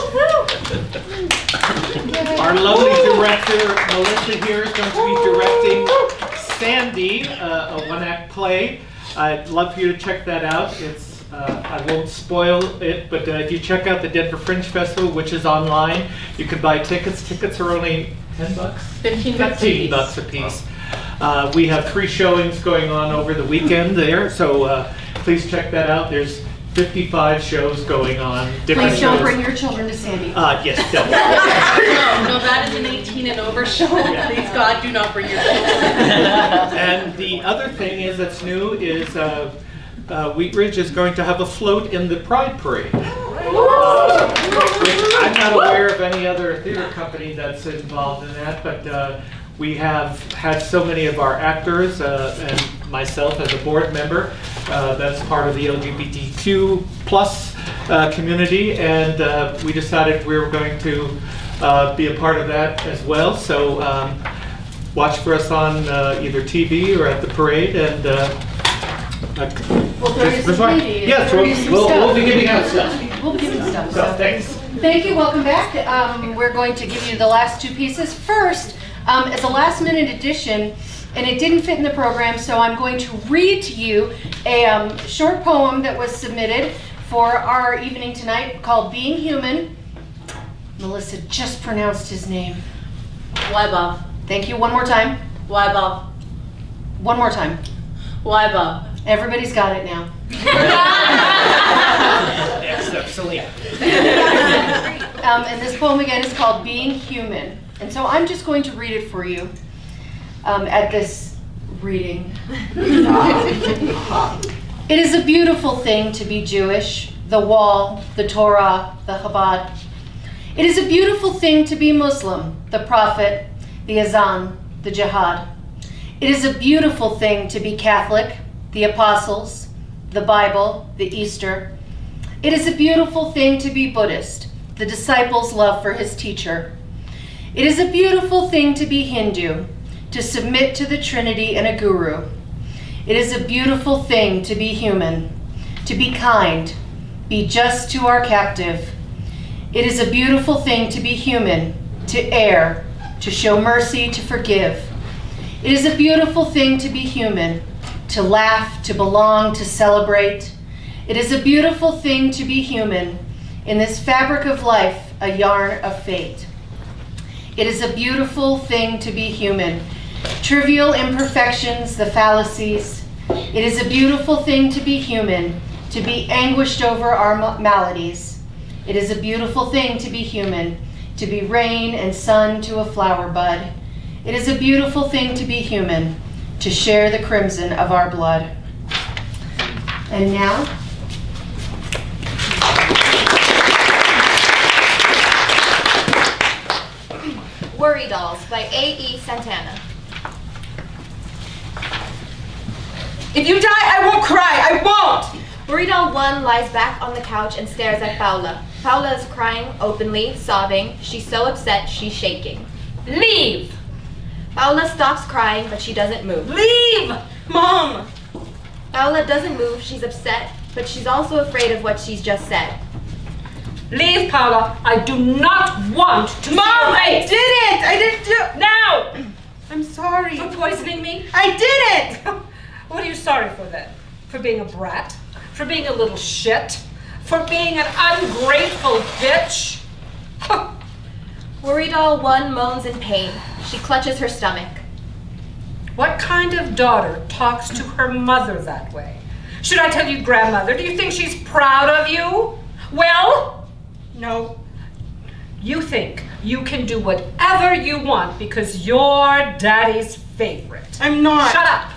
Our lovely director, Melissa here, is going to be directing Sandy, a one-act play. I'd love for you to check that out. It's I won't spoil it, but if you check out the Denver Fringe Festival, which is online, you can buy tickets. Tickets are only $10? 15 bucks a piece. $15 a piece. We have 3 showings going on over the weekend there, so please check that out. There's 55 shows going on. Different Please don't shows. bring your children to Sandy. Yes, definitely. No, that is an 18 and over show. Please God, do not bring your children. And the other thing is that's new is Wheat Ridge is going to have a float in the Pride Parade. Which I'm not aware of any other theater company that's involved in that, but we have had so many of our actors and myself as a board member that's part of the LGBTQ plus community, and we decided we were going to be a part of that as well. So watch for us on either TV or at the parade, and Well, there is some candy. yes, There is some we'll stuff. be giving out stuff. We'll be giving stuff. So thanks. Thank you, welcome back. We're going to give you the last 2 pieces. First, as a last minute addition, and it didn't fit in the program, so I'm going to read to you a short poem that was submitted for our evening tonight called Being Human. Melissa just pronounced his name. Weber. Thank you, one more time. Weber. One more time. Weber. Everybody's got it now. Except Celia. And this poem again is called Being Human. And so I'm just going to read it for you at this reading. It is a beautiful thing to be Jewish, the wall, the Torah, the Chabad. It is a beautiful thing to be Muslim, the Prophet, the Azan, the Jihad. It is a beautiful thing to be Catholic, the Apostles, the Bible, the Easter. It is a beautiful thing to be Buddhist, the disciple's love for his teacher. It is a beautiful thing to be Hindu, to submit to the Trinity and a guru. It is a beautiful thing to be human, to be kind, be just to our captive. It is a beautiful thing to be human, to err, to show mercy, to forgive. It is a beautiful thing to be human, to laugh, to belong, to celebrate. It is a beautiful thing to be human, in this fabric of life, a yarn of fate. It is a beautiful thing to be human, trivial imperfections, the fallacies. It is a beautiful thing to be human, to be anguished over our maladies. It is a beautiful thing to be human, to be rain and sun to a flower bud. It is a beautiful thing to be human, to share the crimson of our blood. And now, Worry Dolls by A.E. Santana. If you die, I won't cry. I won't. Worry Doll 1 lies back on the couch and stares at Paula. Paula is crying openly, sobbing. She's so upset, she's shaking. Leave. Paula stops crying, but she doesn't move. Leave. Mom. Paula doesn't move, she's upset, but she's also afraid of what she's just said. Leave, Paula. I do not want to see your face. I didn't do. Now. I'm sorry. For poisoning me? I did it. What are you sorry for then? For being a brat? For being a little shit? For being an ungrateful bitch? Worry Doll 1 moans in pain. She clutches her stomach. What kind of daughter talks to her mother that way? Should I tell you, grandmother? Do you think she's proud of you? Well, no. You think You can do whatever you want because you're Daddy's favorite. I'm not. Shut up!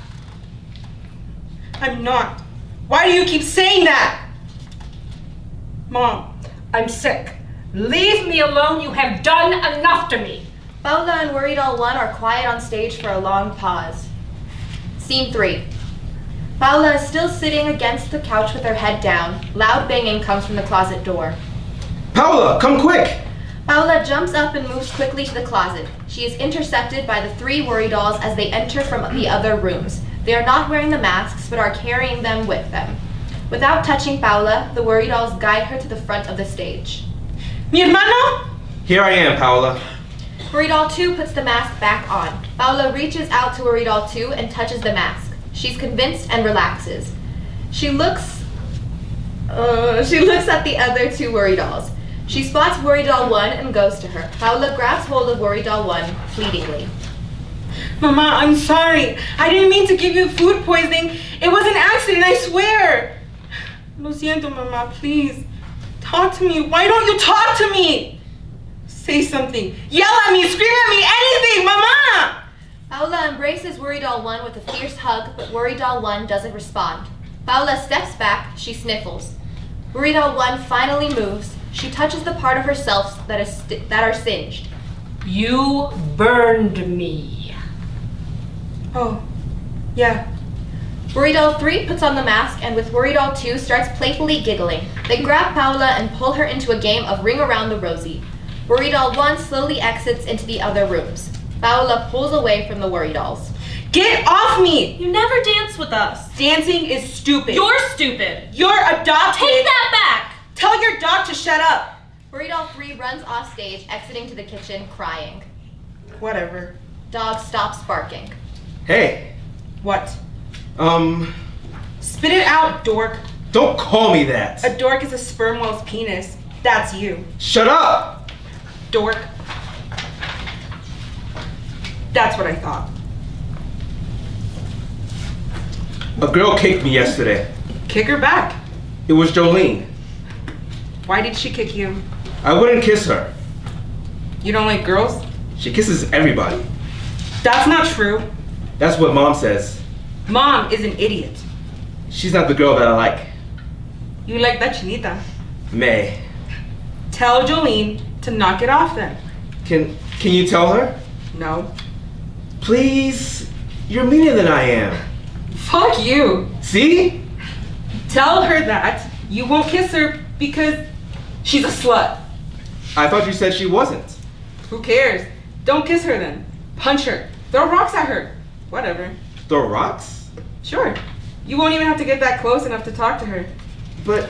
I'm not. Why do you keep saying that? Mom. I'm sick. Leave me alone. You have done enough to me. Paula and Worried All One are quiet on stage for a long pause. Scene 3. Paula is still sitting against the couch with her head down. Loud banging comes from the closet door. Paula, come quick! Paula jumps up and moves quickly to the closet. She is intercepted by the 3 Worry Dolls as they enter from the other rooms. They are not wearing the masks, but are carrying them with them. Without touching Paula, the Worry Dolls guide her to the front of the stage. Mi hermano? Here I am, Paula. Worry Doll 2 puts the mask back on. Paula reaches out to Worry Doll 2 and touches the mask. She's convinced and relaxes. She looks at the other 2 Worry Dolls. She spots Worry Doll 1 and goes to her. Paula grabs hold of Worry Doll 1 fleetingly. Mama, I'm sorry. I didn't mean to give you food poisoning. It was an accident, I swear. Lo siento, Mama, please. Talk to me. Why don't you talk to me? Say something. Yell at me, scream at me, anything, Mama! Paula embraces Worry Doll 1 with a fierce hug, but Worry Doll 1 doesn't respond. Paula steps back, she sniffles. Worry Doll 1 finally moves. She touches the part of herself that are singed. You burned me. Oh, yeah. Worry Doll 3 puts on the mask and with Worry Doll 2 starts playfully giggling. They grab Paula and pull her into a game of Ring Around the Rosie. Worry Doll 1 slowly exits into the other rooms. Paula pulls away from the Worry Dolls. Get off me! You never dance with us. Dancing is stupid. You're stupid. You're adopted. Take that back. Tell your dog to shut up. Worry Doll 3 runs off stage, exiting to the kitchen, crying. Whatever. Dog stops barking. Hey. What? Spit it out, dork. Don't call me that. A dork is a sperm whale's penis. That's you. Shut up! Dork. That's what I thought. A girl kicked me yesterday. Kick her back. It was Jolene. Why did she kick you? I wouldn't kiss her. You don't like girls? She kisses everybody. That's not true. That's what Mom says. Mom is an idiot. She's not the girl that I like. You like that chinita. May. Tell Jolene to knock it off then. Can you tell her? No. Please? You're meaner than I am. Fuck you. See? Tell her that you won't kiss her because she's a slut. I thought you said she wasn't. Who cares? Don't kiss her then. Punch her. Throw rocks at her. Whatever. Throw rocks? Sure. You won't even have to get that close enough to talk to her. But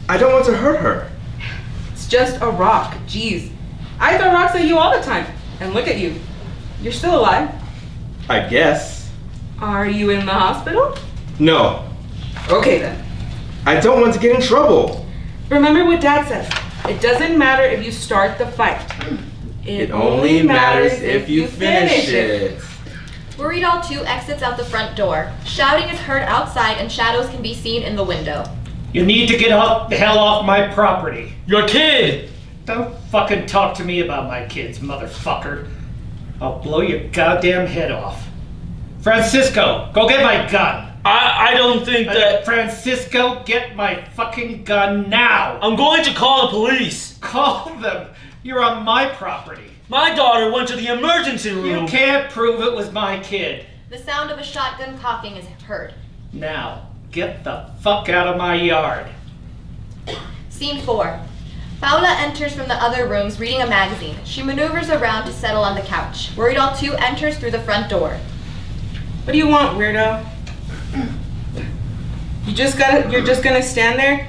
I don't want to hurt her. It's just a rock. Jeez. I throw rocks at you all the time. And look at you. You're still alive. I guess. Are you in the hospital? No. Okay then. I don't want to get in trouble. Remember what Dad says. It doesn't matter if you start the fight. It only matters if you finish it. Worry Doll 2 exits out the front door. Shouting is heard outside and shadows can be seen in the window. You need to get the hell off my property. Your kid! Don't fucking talk to me about my kids, motherfucker. I'll blow your goddamn head off. Francisco, go get my gun. I don't think that... Francisco, get my fucking gun now. I'm going to call the police. Call them. You're on my property. My daughter went to the emergency room. You can't prove it was my kid. The sound of a shotgun cocking is heard. Now, get the fuck out of my yard. Scene 4. Paula enters from the other rooms reading a magazine. She maneuvers around to settle on the couch. Worry Doll 2 enters through the front door. What do you want, weirdo? You're just gonna stand there,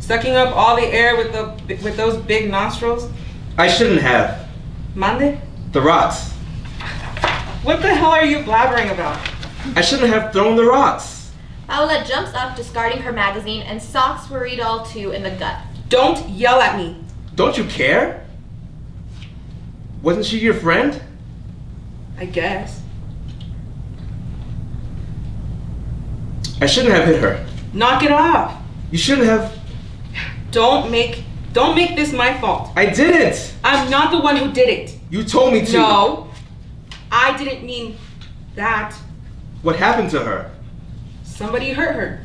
sucking up all the air with those big nostrils? I shouldn't have. Mande? The rocks. What the hell are you blabbering about? I shouldn't have thrown the rocks. Paula jumps up, discarding her magazine, and socks Worry Doll 2 in the gut. Don't yell at me. Don't you care? Wasn't she your friend? I guess. I shouldn't have hit her. Knock it off. You shouldn't have... Don't make Don't make this my fault. I didn't! I'm not the one who did it. You told me to. No, I didn't mean that. What happened to her? Somebody hurt her.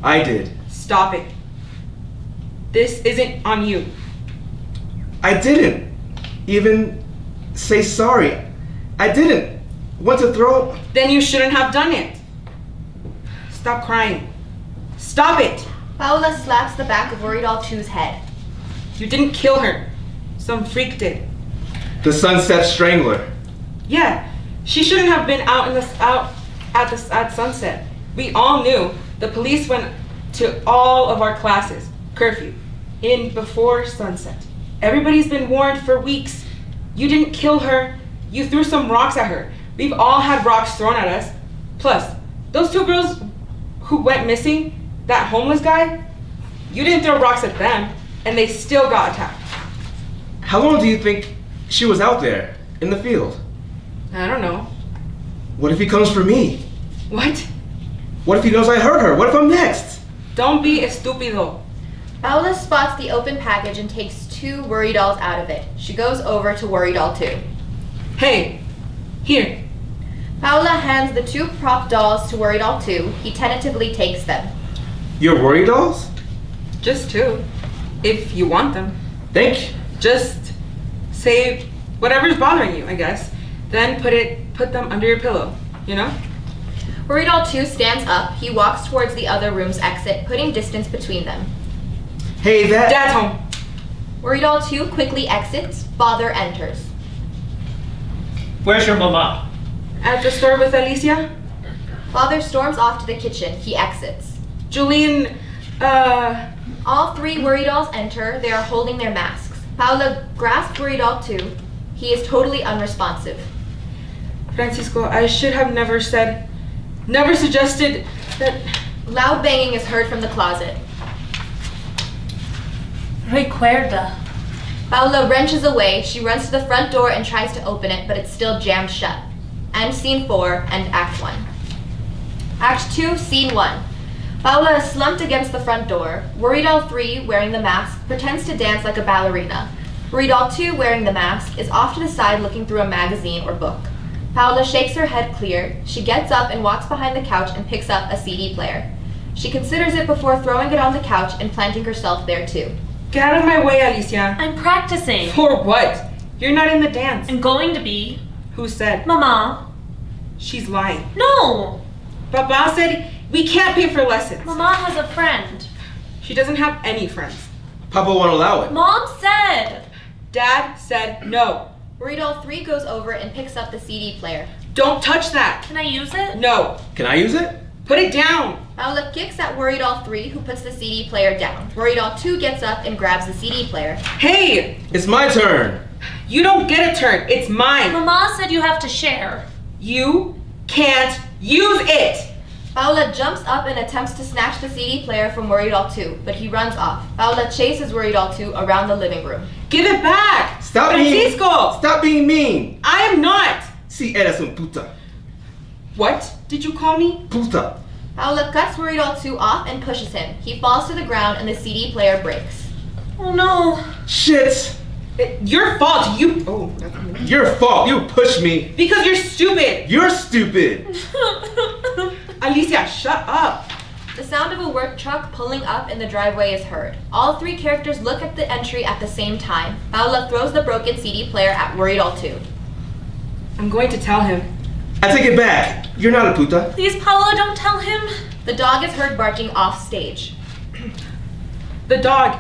I did. Stop it. This isn't on you. I didn't even say sorry. I didn't want to throw. Then you shouldn't have done it. Stop crying. Stop it. Paola slaps the back of Worry Doll 2's head. You didn't kill her. Some freak did. The Sunset Strangler. Yeah, she shouldn't have been out at sunset. We all knew. The police went to all of our classes. Curfew. In before sunset. Everybody's been warned for weeks. You didn't kill her. You threw some rocks at her. We've all had rocks thrown at us. Plus, those 2 girls who went missing, that homeless guy, you didn't throw rocks at them, and they still got attacked. How long do you think she was out there in the field? I don't know. What if he comes for me? What? What if he knows I hurt her? What if I'm next? Don't be estúpido. Paola spots the open package and takes 2 Worry Dolls out of it. She goes over to Worry Doll 2. Hey, here. Paola hands the 2 prop dolls to Worry Doll 2. He tentatively takes them. Your Worry Dolls? Just 2, if you want them. Thank you. Just say whatever's bothering you, I guess. Then put them under your pillow, you know? Worry Doll 2 stands up. He walks towards the other room's exit, putting distance between them. Hey, Dad's home. Worry Doll 2 quickly exits. Father enters. Where's your mama? At the store with Alicia. Father storms off to the kitchen. He exits. Julian, All 3 Worry Dolls enter. They are holding their masks. Paola grasps Worry Doll 2. He is totally unresponsive. Francisco, I should have never suggested that. Loud banging is heard from the closet. Recuerda. Paola wrenches away. She runs to the front door and tries to open it, but it's still jammed shut. End scene 4 and Act 1. Act 2, Scene 1. Paola is slumped against the front door. Worry Doll 3, wearing the mask, pretends to dance like a ballerina. Worry Doll 2, wearing the mask, is off to the side looking through a magazine or book. Paola shakes her head clear. She gets up and walks behind the couch and picks up a CD player. She considers it before throwing it on the couch and planting herself there too. Get out of my way, Alicia. I'm practicing. For what? You're not in the dance. I'm going to be. Who said? Mama. She's lying. No. Papa said we can't pay for lessons. Mama has a friend. She doesn't have any friends. Papa won't allow it. Mom said. Dad said no. Worry Doll 3 goes over and picks up the CD player. Don't touch that. Can I use it? No. Can I use it? Put it down. Paola kicks at Worry Doll 3, who puts the CD player down. Worry Doll 2 gets up and grabs the CD player. Hey! It's my turn. You don't get a turn. It's mine. Mama said you have to share. You can't use it. Paola jumps up and attempts to snatch the CD player from Worry Doll 2, but he runs off. Paola chases Worry Doll 2 around the living room. Give it back. Stop Francisco. Stop being mean. I am not. Si eres un puta. What did you call me? Puta. Paola cuts Worry Doll 2 off and pushes him. He falls to the ground and the CD player breaks. Oh no. Shit. Your fault. Your fault. You pushed me. Because you're stupid. You're stupid. Alicia, shut up. The sound of a work truck pulling up in the driveway is heard. All 3 characters look at the entry at the same time. Paola throws the broken CD player at Worry Doll 2. I'm going to tell him. I take it back. You're not a puta. Please, Paola, don't tell him. The dog is heard barking off stage. The dog.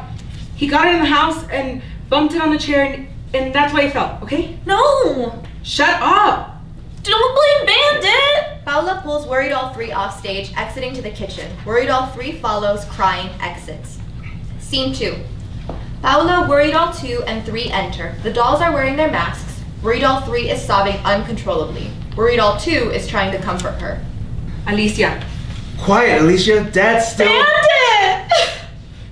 He got it in the house and bumped it on the chair and that's why he fell, okay? No. Shut up. Don't blame Bandit. Paola pulls Worry Doll 3 off stage, exiting to the kitchen. Worry Doll 3 follows, crying, exits. Scene 2. Paola, Worry Doll 2, and 3 enter. The dolls are wearing their masks. Worry Doll 3 is sobbing uncontrollably. Worry Doll 2 is trying to comfort her. Alicia. Quiet, Alicia. Dad's still... Bandit!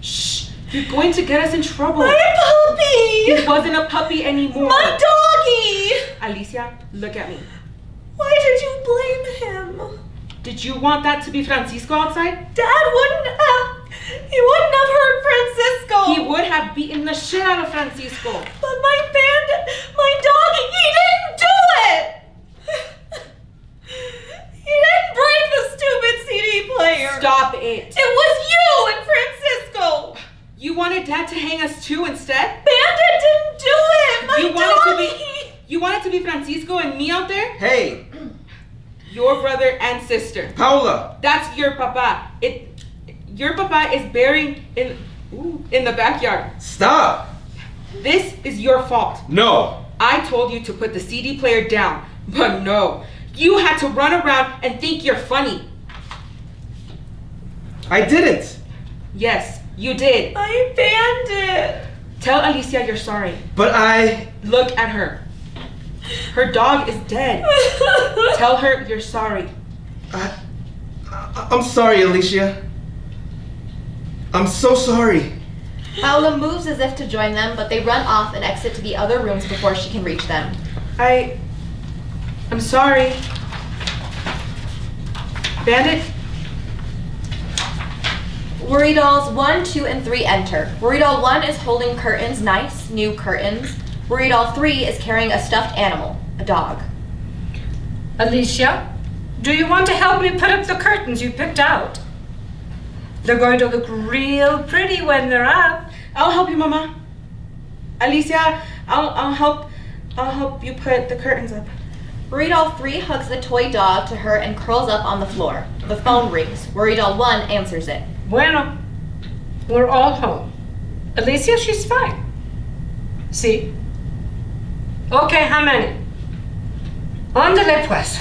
Shh. You're going to get us in trouble. My puppy! He wasn't a puppy anymore. My doggy! Alicia, look at me. Why did you blame him? Did you want that to be Francisco outside? Dad wouldn't have He wouldn't have hurt Francisco. He would have beaten the shit out of Francisco. But my bandit, my dog, he didn't do it. He didn't break the stupid CD player. Stop it. It was you and Francisco. You wanted Dad to hang us too instead? Bandit didn't do it. My You wanted to be Francisco and me out there? Hey, Your brother and sister. Paula. That's your papa. Your papa is buried in the backyard. Stop. This is your fault. No. I told you to put the CD player down, but no. You had to run around and think you're funny. I didn't. Yes, you did. I banned it. Tell Alicia you're sorry. But I... Look at her. Her dog is dead. Tell her you're sorry. I'm sorry, Alicia. I'm so sorry. Paula moves as if to join them, but they run off and exit to the other rooms before she can reach them. I'm sorry. Bandit? Worry Dolls 1, 2, and 3 enter. Worry Doll 1 is holding curtains, nice, new curtains. Worry Doll 3 is carrying a stuffed animal, a dog. Alicia, do you want to help me put up the curtains you picked out? They're going to look real pretty when they're up. I'll help you, Mama. Alicia, I'll help you put the curtains up. Worry Doll 3 hugs the toy dog to her and curls up on the floor. The phone rings. Worry Doll 1 answers it. Bueno, we're all home. Alicia, she's fine. See? Okay, how many? Ándale pues.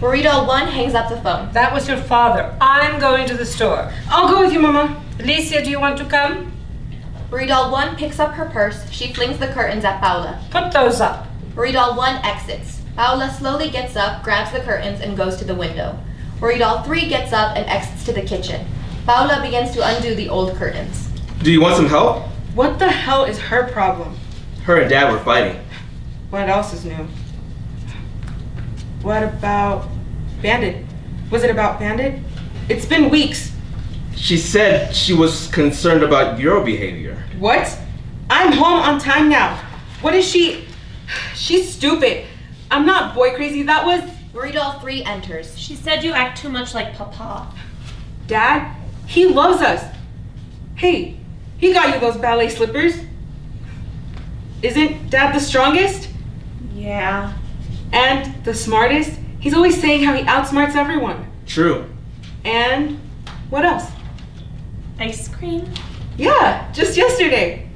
Worry Doll 1 hangs up the phone. That was your father. I'm going to the store. I'll go with you, Mama. Alicia, do you want to come? Worry Doll 1 picks up her purse. She flings the curtains at Paula. Put those up. Worry Doll 1 exits. Paula slowly gets up, grabs the curtains, and goes to the window. Worry Doll 3 gets up and exits to the kitchen. Paula begins to undo the old curtains. Do you want some help? What the hell is her problem? Her and Dad were fighting. What else is new? What about Bandit? Was it about Bandit? It's been weeks. She said she was concerned about your behavior. What? I'm home on time now. What is she? She's stupid. I'm not boy crazy. That was... Worry Doll 3 enters. She said you act too much like Papa. Dad, he loves us. Hey, he got you those ballet slippers. Isn't Dad the strongest? Yeah. And the smartest? He's always saying how he outsmarts everyone. True. And what else? Ice cream? Yeah, just yesterday.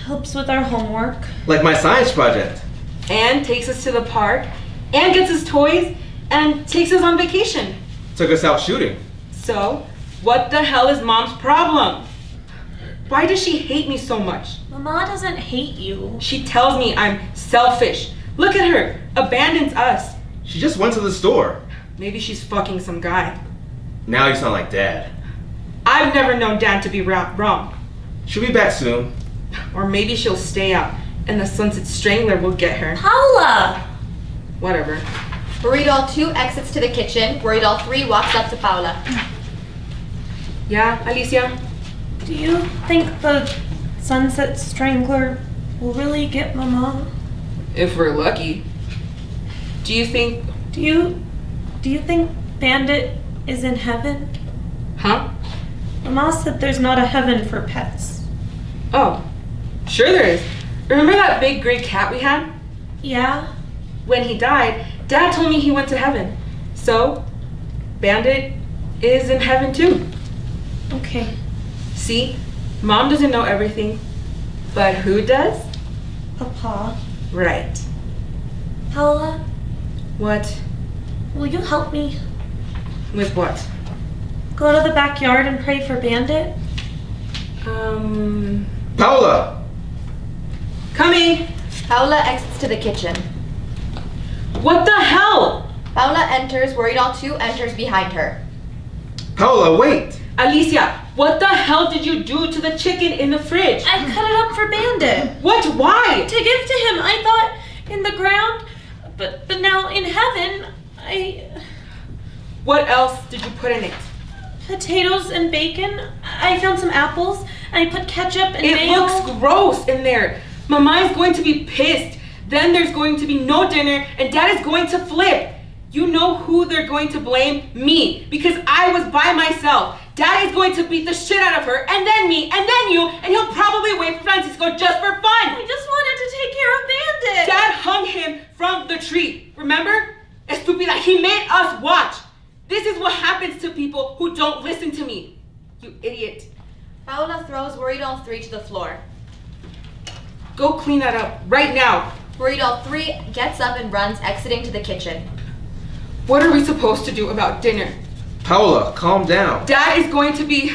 Helps with our homework. Like my science project. And takes us to the park, and gets us toys, and takes us on vacation. Took us out shooting. So, what the hell is Mom's problem? Why does she hate me so much? Mama doesn't hate you. She tells me I'm selfish. Look at her, abandons us. She just went to the store. Maybe she's fucking some guy. Now you sound like Dad. I've never known Dad to be wrong. She'll be back soon. Or maybe she'll stay out, and the Sunset Strangler will get her. Paula! Whatever. Worry Doll 2 exits to the kitchen. Worry Doll 3 walks up to Paula. Yeah, Alicia? Do you think the Sunset Strangler will really get Mama? If we're lucky. Do you think... Do you think Bandit is in heaven? Huh? Mama said there's not a heaven for pets. Oh, sure there is. Remember that big gray cat we had? Yeah? When he died, Dad told me he went to heaven. So, Bandit is in heaven too. Okay. See? Mom doesn't know everything. But who does? Papa. Right. Paula, What? will you help me? With what? Go to the backyard and pray for Bandit? Paula! Coming! Paula exits to the kitchen. What the hell? Paula enters. Worry Doll 2 enters behind her. Paula, wait! Alicia, what the hell did you do to the chicken in the fridge? I cut it up for Bandit. What? Why? To give to him. I thought in the ground, but now in heaven, What else did you put in it? potatoes and bacon. I found some apples and I put ketchup and It mayo. looks gross in there. Mama is going to be pissed. Then there's going to be no dinner and Dad is going to flip. You know who they're going to blame? Me. Because I was by myself. Dad is going to beat the shit out of her and then me and then you and he'll probably wait for Francisco just for fun. I just wanted to take care of Bandit. Dad hung him from the tree. Remember? Estúpida, he made us watch. This is what happens to people who don't listen to me. You idiot. Paola throws Worry Doll 3 to the floor. Go clean that up right now. Worry Doll 3 gets up and runs, exiting to the kitchen. What are we supposed to do about dinner? Paola, calm down. Dad is going to be...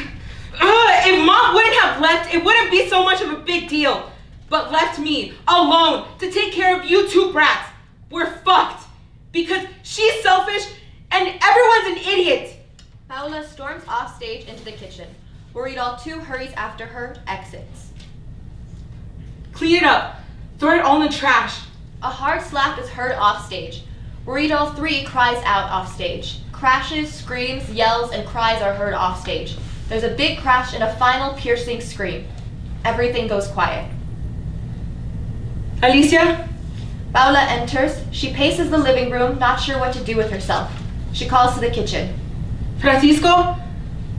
if Mom wouldn't have left, it wouldn't be so much of a big deal. But left me alone to take care of you two brats. We're fucked. Because she's selfish and everyone's an idiot. Paola storms off stage into the kitchen. Worry Doll 2 hurries after her, exits. Clean it up. Throw it all in the trash. A hard slap is heard off stage. Worry Doll 3 cries out off stage. Crashes, screams, yells, and cries are heard off stage. There's a big crash and a final piercing scream. Everything goes quiet. Alicia? Paola enters. She paces the living room, not sure what to do with herself. She calls to the kitchen. Francisco?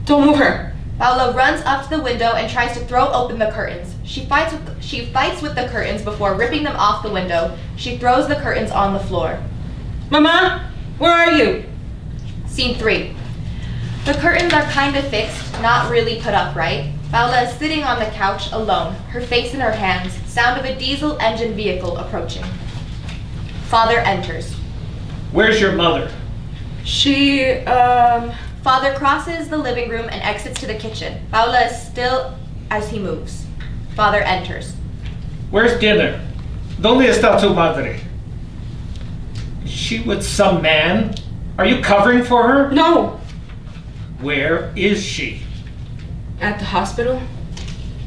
Don't move her. Paola runs up to the window and tries to throw open the curtains. She fights with the curtains before ripping them off the window. She throws the curtains on the floor. Mama, where are you? Scene 3. The curtains are kind of fixed, not really put up right. Paola is sitting on the couch alone, her face in her hands, sound of a diesel engine vehicle approaching. Father enters. Where's your mother? She, Father crosses the living room and exits to the kitchen. Paola is still as he moves. Father enters. Where's dinner? ¿Dónde está tu madre? Is she with some man? Are you covering for her? No. Where is she? At the hospital.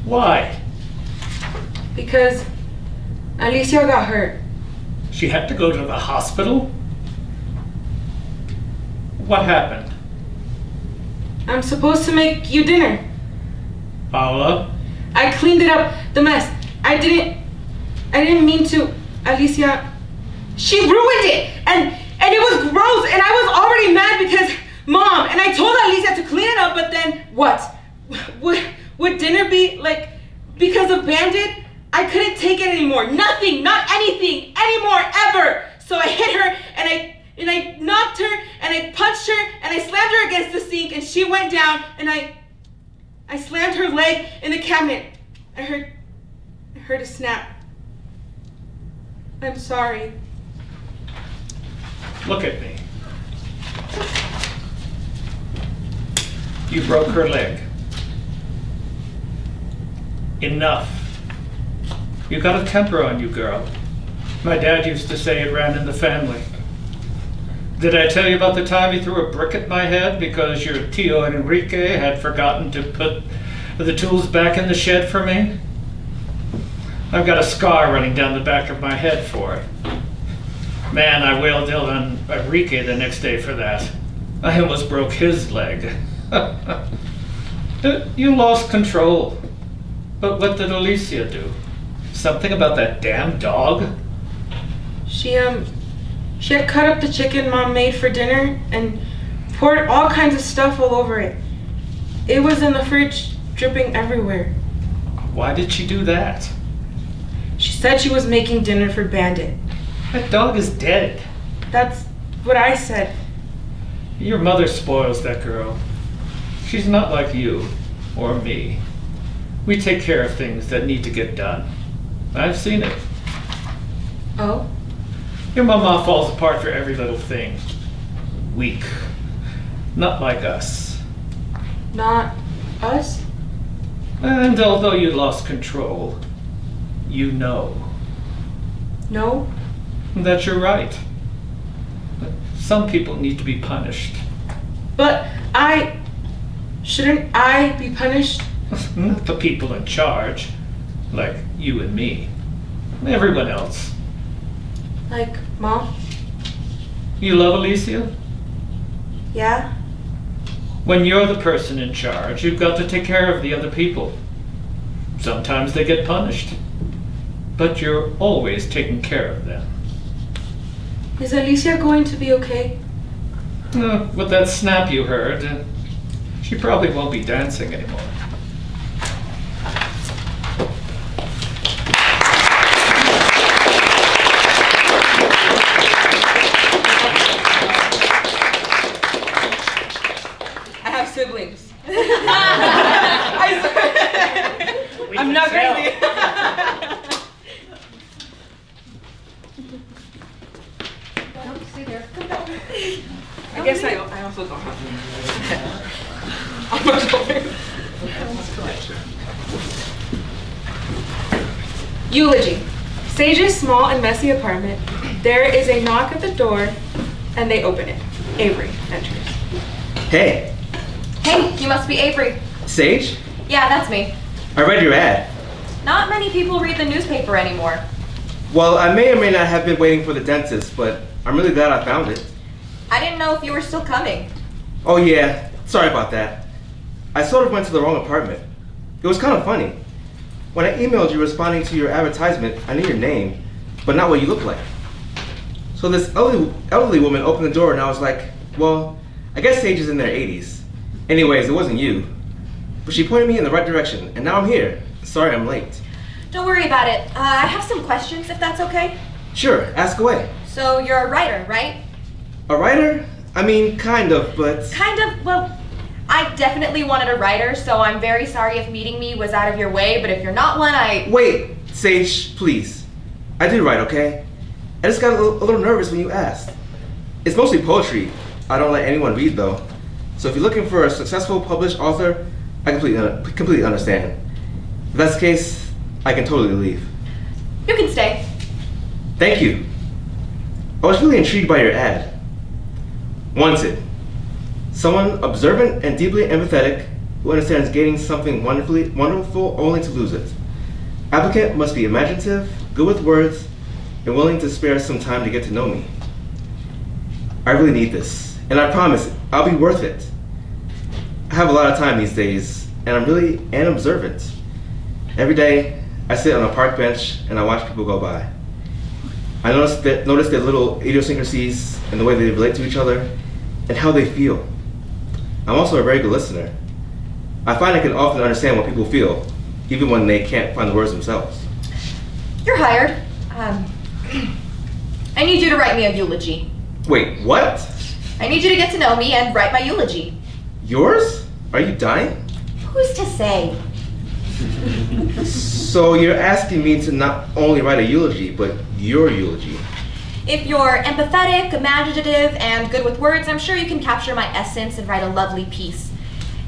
Why? Because Alicia got hurt. She had to go to the hospital? What happened? I'm supposed to make you dinner. Paola? I cleaned it up, the mess. I didn't mean to. Alicia, she ruined it. And it was gross and I was already mad because Mom, and I told Alicia to clean it up, but then what? Would dinner be like because of Bandit? I couldn't take it anymore. Nothing, not anything anymore ever. So I hit her and I knocked her and I punched her and I slammed her against the sink and she went down and I slammed her leg in the cabinet. I heard a snap. I'm sorry. Look at me. You broke her leg. Enough. You got a temper on you, girl. My dad used to say it ran in the family. Did I tell you about the time you threw a brick at my head because your Tio Enrique had forgotten to put the tools back in the shed for me? I've got a scar running down the back of my head for it. Man, I wailed on Enrique the next day for that. I almost broke his leg. You lost control. But what did Alicia do? Something about that damn dog? She had cut up the chicken Mom made for dinner and poured all kinds of stuff all over it. It was in the fridge, dripping everywhere. Why did she do that? She said she was making dinner for Bandit. That dog is dead. That's what I said. Your mother spoils that girl. She's not like you or me. We take care of things that need to get done. I've seen it. Oh? Your mama falls apart for every little thing. Weak. Not like us. Not us? And although you lost control, you know. No? That you're right. Some people need to be punished. But shouldn't I be punished? Not the people in charge, like you and me. Everyone else. Like Mom? You love Alicia? Yeah? When you're the person in charge, you've got to take care of the other people. Sometimes they get punished, but you're always taking care of them. Is Alicia going to be okay? With that snap you heard, she probably won't be dancing anymore. I have siblings. I'm not crazy. Don't stay there. Come down. I guess I also don't have I'm not sure. Eulogy. Sage's small and messy apartment. There is a knock at the door, and they open it. Avery enters. Hey, Hey, you must be Avery. Sage? Yeah, that's me. I read your ad. Not many people read the newspaper anymore. Well, I may or may not have been waiting for the dentist, but I'm really glad I found it. I didn't know if you were still coming. Oh yeah, sorry about that. I sort of went to the wrong apartment. It was kind of funny. When I emailed you responding to your advertisement, I knew your name, but not what you look like. So this elderly woman opened the door and I was like, well, I guess Sage is in their 80s. Anyways, it wasn't you. But she pointed me in the right direction, and now I'm here. Sorry I'm late. Don't worry about it. I have some questions, if that's okay. Sure, ask away. So you're a writer, right? A writer? I mean, kind of, but... Kind of, well, I definitely wanted a writer, so I'm very sorry if meeting me was out of your way, but if you're not one, Wait, Sage, please. I do write, okay? I just got a little nervous when you asked. It's mostly poetry. I don't let anyone read, though. So if you're looking for a successful published author, I completely understand. If that's the case, I can totally leave. You can stay. Thank you. I was really intrigued by your ad. Wanted. Someone observant and deeply empathetic who understands gaining something wonderful only to lose it. Applicant must be imaginative, good with words, and willing to spare some time to get to know me. I really need this, and I promise I'll be worth it. I have a lot of time these days, and I'm really an observant. Every day, I sit on a park bench and I watch people go by. I notice their little idiosyncrasies and the way they relate to each other and how they feel. I'm also a very good listener. I find I can often understand what people feel, even when they can't find the words themselves. You're hired. I need you to write me a eulogy. Wait, what? I need you to get to know me and write my eulogy. Yours? Are you dying? Who's to say? So you're asking me to not only write a eulogy, but your eulogy. If you're empathetic, imaginative, and good with words, I'm sure you can capture my essence and write a lovely piece.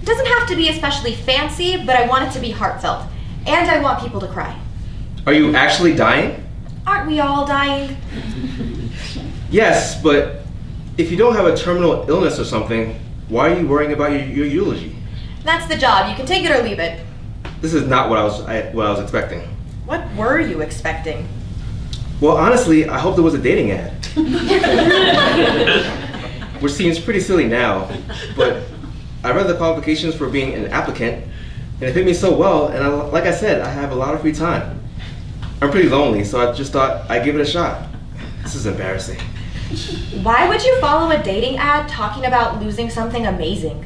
It doesn't have to be especially fancy, but I want it to be heartfelt. And I want people to cry. Are you actually dying? Aren't we all dying? Yes, but if you don't have a terminal illness or something, why are you worrying about your eulogy? That's the job. You can take it or leave it. This is not what I was expecting. What were you expecting? Well, honestly, I hoped it was a dating ad. Which seems pretty silly now, but I read the qualifications for being an applicant, and it fit me so well, and like I said, I have a lot of free time. I'm pretty lonely, so I just thought I'd give it a shot. This is embarrassing. Why would you follow a dating ad talking about losing something amazing?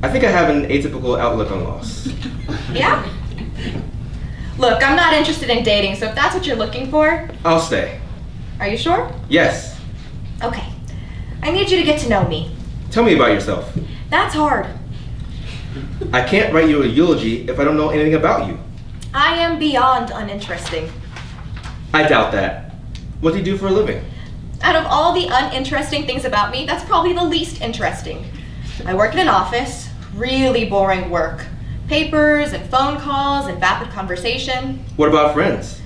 I think I have an atypical outlook on loss. Yeah? Look, I'm not interested in dating, so if that's what you're looking for... I'll stay. Are you sure? Yes. Okay. I need you to get to know me. Tell me about yourself. That's hard. I can't write you a eulogy if I don't know anything about you. I am beyond uninteresting. I doubt that. What do you do for a living? Out of all the uninteresting things about me, that's probably the least interesting. I work in an office, really boring work. Papers and phone calls and vapid conversation. What about friends?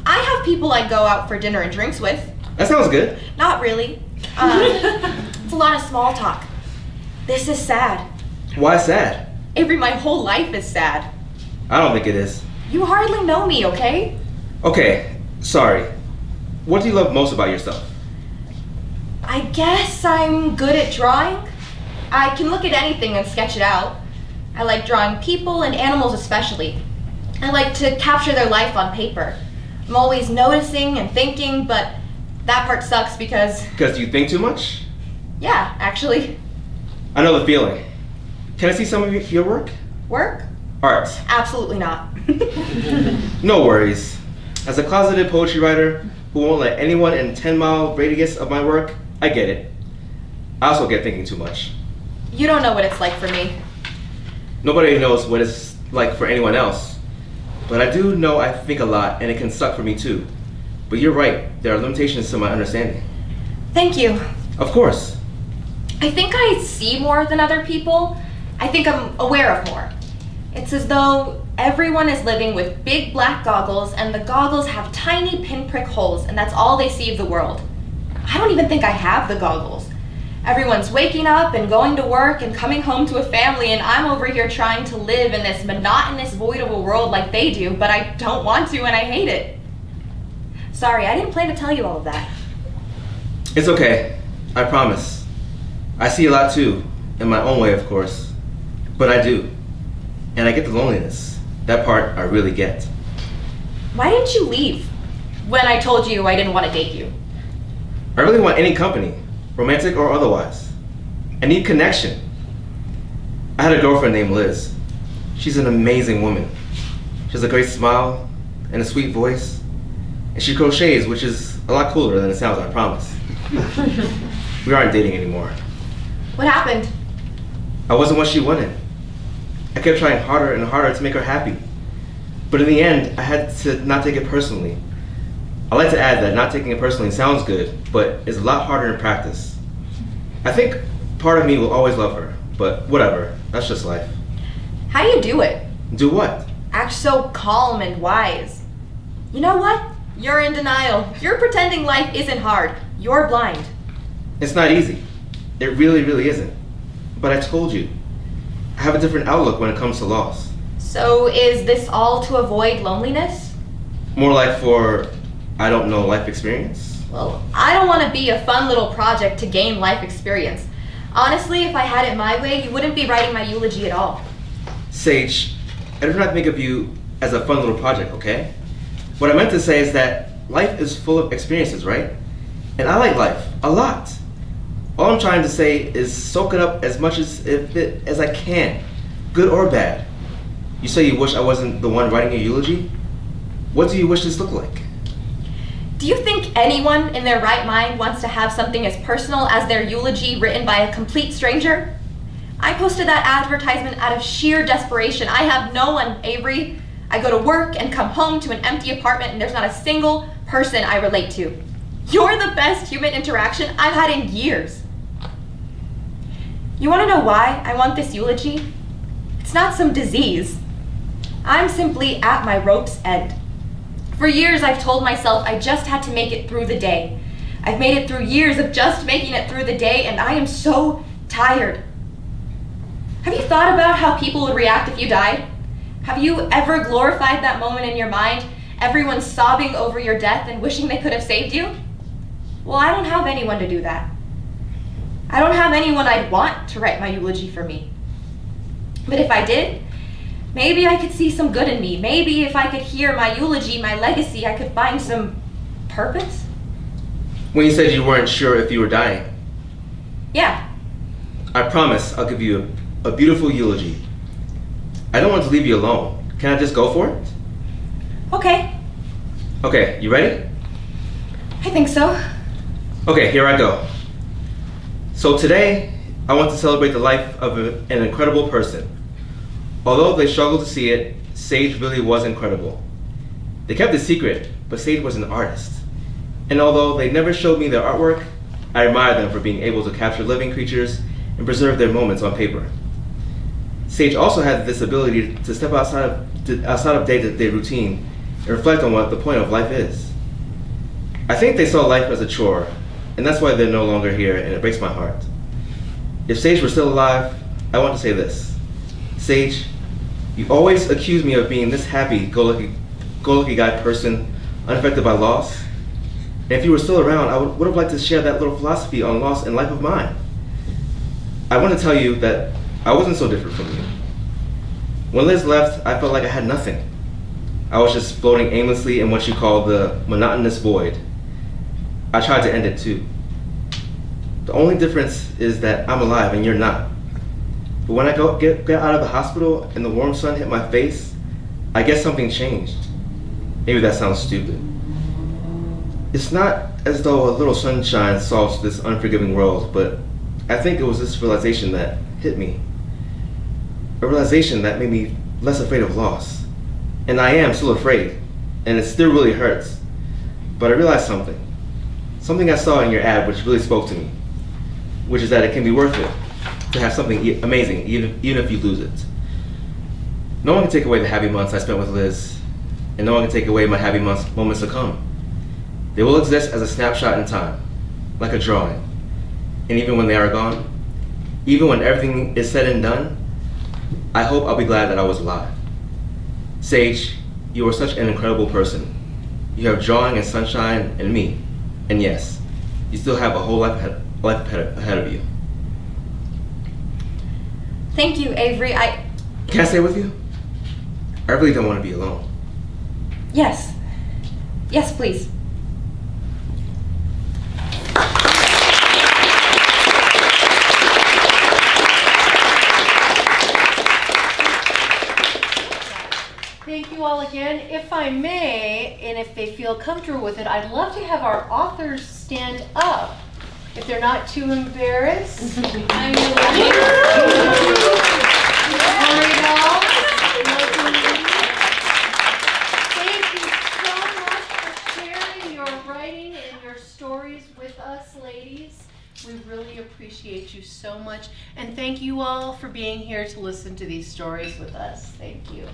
I have people I go out for dinner and drinks with. That sounds good. Not really. It's a lot of small talk. This is sad. Why sad? Avery, my whole life is sad. I don't think it is. You hardly know me, okay? Okay, sorry. What do you love most about yourself? I guess I'm good at drawing. I can look at anything and sketch it out. I like drawing people and animals especially. I like to capture their life on paper. I'm always noticing and thinking, but that part sucks because... Because you think too much? Yeah, actually. I know the feeling. Can I see some of your work? Work? Art. Absolutely not. No worries. As a closeted poetry writer who won't let anyone in 10-mile radius of my work, I get it. I also get thinking too much. You don't know what it's like for me. Nobody knows what it's like for anyone else. But I do know I think a lot, and it can suck for me too. But you're right, there are limitations to my understanding. Thank you. Of course. I think I see more than other people. I think I'm aware of more. It's as though everyone is living with big black goggles, and the goggles have tiny pinprick holes, and that's all they see of the world. I don't even think I have the goggles. Everyone's waking up and going to work and coming home to a family, and I'm over here trying to live in this monotonous void of a world like they do, but I don't want to and I hate it. Sorry, I didn't plan to tell you all of that. It's okay. I promise. I see a lot too, in my own way, of course. But I do. And I get the loneliness. That part I really get. Why didn't you leave when I told you I didn't want to date you? I really want any company, romantic or otherwise. I need connection. I had a girlfriend named Liz. She's an amazing woman. She has a great smile and a sweet voice. And she crochets, which is a lot cooler than it sounds, I promise. We aren't dating anymore. What happened? I wasn't what she wanted. I kept trying harder and harder to make her happy. But in the end, I had to not take it personally. I like to add that not taking it personally sounds good, but it's a lot harder in practice. I think part of me will always love her, but whatever, that's just life. How do you do it? Do what? Act so calm and wise. You know what? You're in denial. You're pretending life isn't hard. You're blind. It's not easy. It really, really isn't. But I told you, I have a different outlook when it comes to loss. So is this all to avoid loneliness? More like for, I don't know, life experience? Well, I don't want to be a fun little project to gain life experience. Honestly, if I had it my way, you wouldn't be writing my eulogy at all. Sage, I do not think of you as a fun little project, okay? What I meant to say is that life is full of experiences, right? And I like life, a lot. All I'm trying to say is soak it up as much as I can, good or bad. You say you wish I wasn't the one writing your eulogy? What do you wish this looked like? Do you think anyone in their right mind wants to have something as personal as their eulogy written by a complete stranger? I posted that advertisement out of sheer desperation. I have no one, Avery. I go to work and come home to an empty apartment and there's not a single person I relate to. You're the best human interaction I've had in years. You want to know why I want this eulogy? It's not some disease. I'm simply at my rope's end. For years I've told myself I just had to make it through the day. I've made it through years of just making it through the day and I am so tired. Have you thought about how people would react if you died? Have you ever glorified that moment in your mind? Everyone sobbing over your death and wishing they could have saved you? Well, I don't have anyone to do that. I don't have anyone I'd want to write my eulogy for me. But if I did, maybe I could see some good in me. Maybe if I could hear my eulogy, my legacy, I could find some purpose. When you said you weren't sure if you were dying. Yeah. I promise I'll give you a beautiful eulogy. I don't want to leave you alone. Can I just go for it? Okay. Okay, you ready? I think so. Okay, here I go. So today, I want to celebrate the life of an incredible person. Although they struggled to see it, Sage really was incredible. They kept it secret, but Sage was an artist. And although they never showed me their artwork, I admire them for being able to capture living creatures and preserve their moments on paper. Sage also had this ability to step outside of day-to-day routine and reflect on what the point of life is. I think they saw life as a chore, and that's why they're no longer here, and it breaks my heart. If Sage were still alive, I want to say this. Sage, you always accuse me of being this happy-go-lucky guy person, unaffected by loss. And if you were still around, I would have liked to share that little philosophy on loss and life of mine. I want to tell you that I wasn't so different from you. When Liz left, I felt like I had nothing. I was just floating aimlessly in what you call the monotonous void. I tried to end it too. The only difference is that I'm alive and you're not. But when I get out of the hospital and the warm sun hit my face, I guess something changed. Maybe that sounds stupid. It's not as though a little sunshine solves this unforgiving world, but I think it was this realization that hit me. A realization that made me less afraid of loss. And I am still afraid, and it still really hurts. But I realized something. Something I saw in your ad which really spoke to me. Which is that it can be worth it to have something amazing, even if you lose it. No one can take away the happy months I spent with Liz, and no one can take away my happy moments to come. They will exist as a snapshot in time, like a drawing. And even when they are gone, even when everything is said and done, I hope I'll be glad that I was alive. Sage, you are such an incredible person. You have drawing and sunshine and me. And yes, you still have a whole life ahead of you. Thank you, Avery. Can I stay with you? I really don't want to be alone. Yes. Yes, please. Thank you all again. If I may, and if they feel comfortable with it, I'd love to have our authors stand up. If they're not too embarrassed. Thank you so much for sharing your writing and your stories with us, ladies. We really appreciate you so much. And thank you all for being here to listen to these stories with us. Thank you.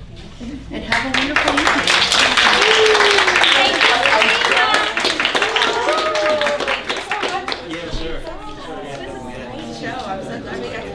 And have a wonderful evening. Show. I'm so,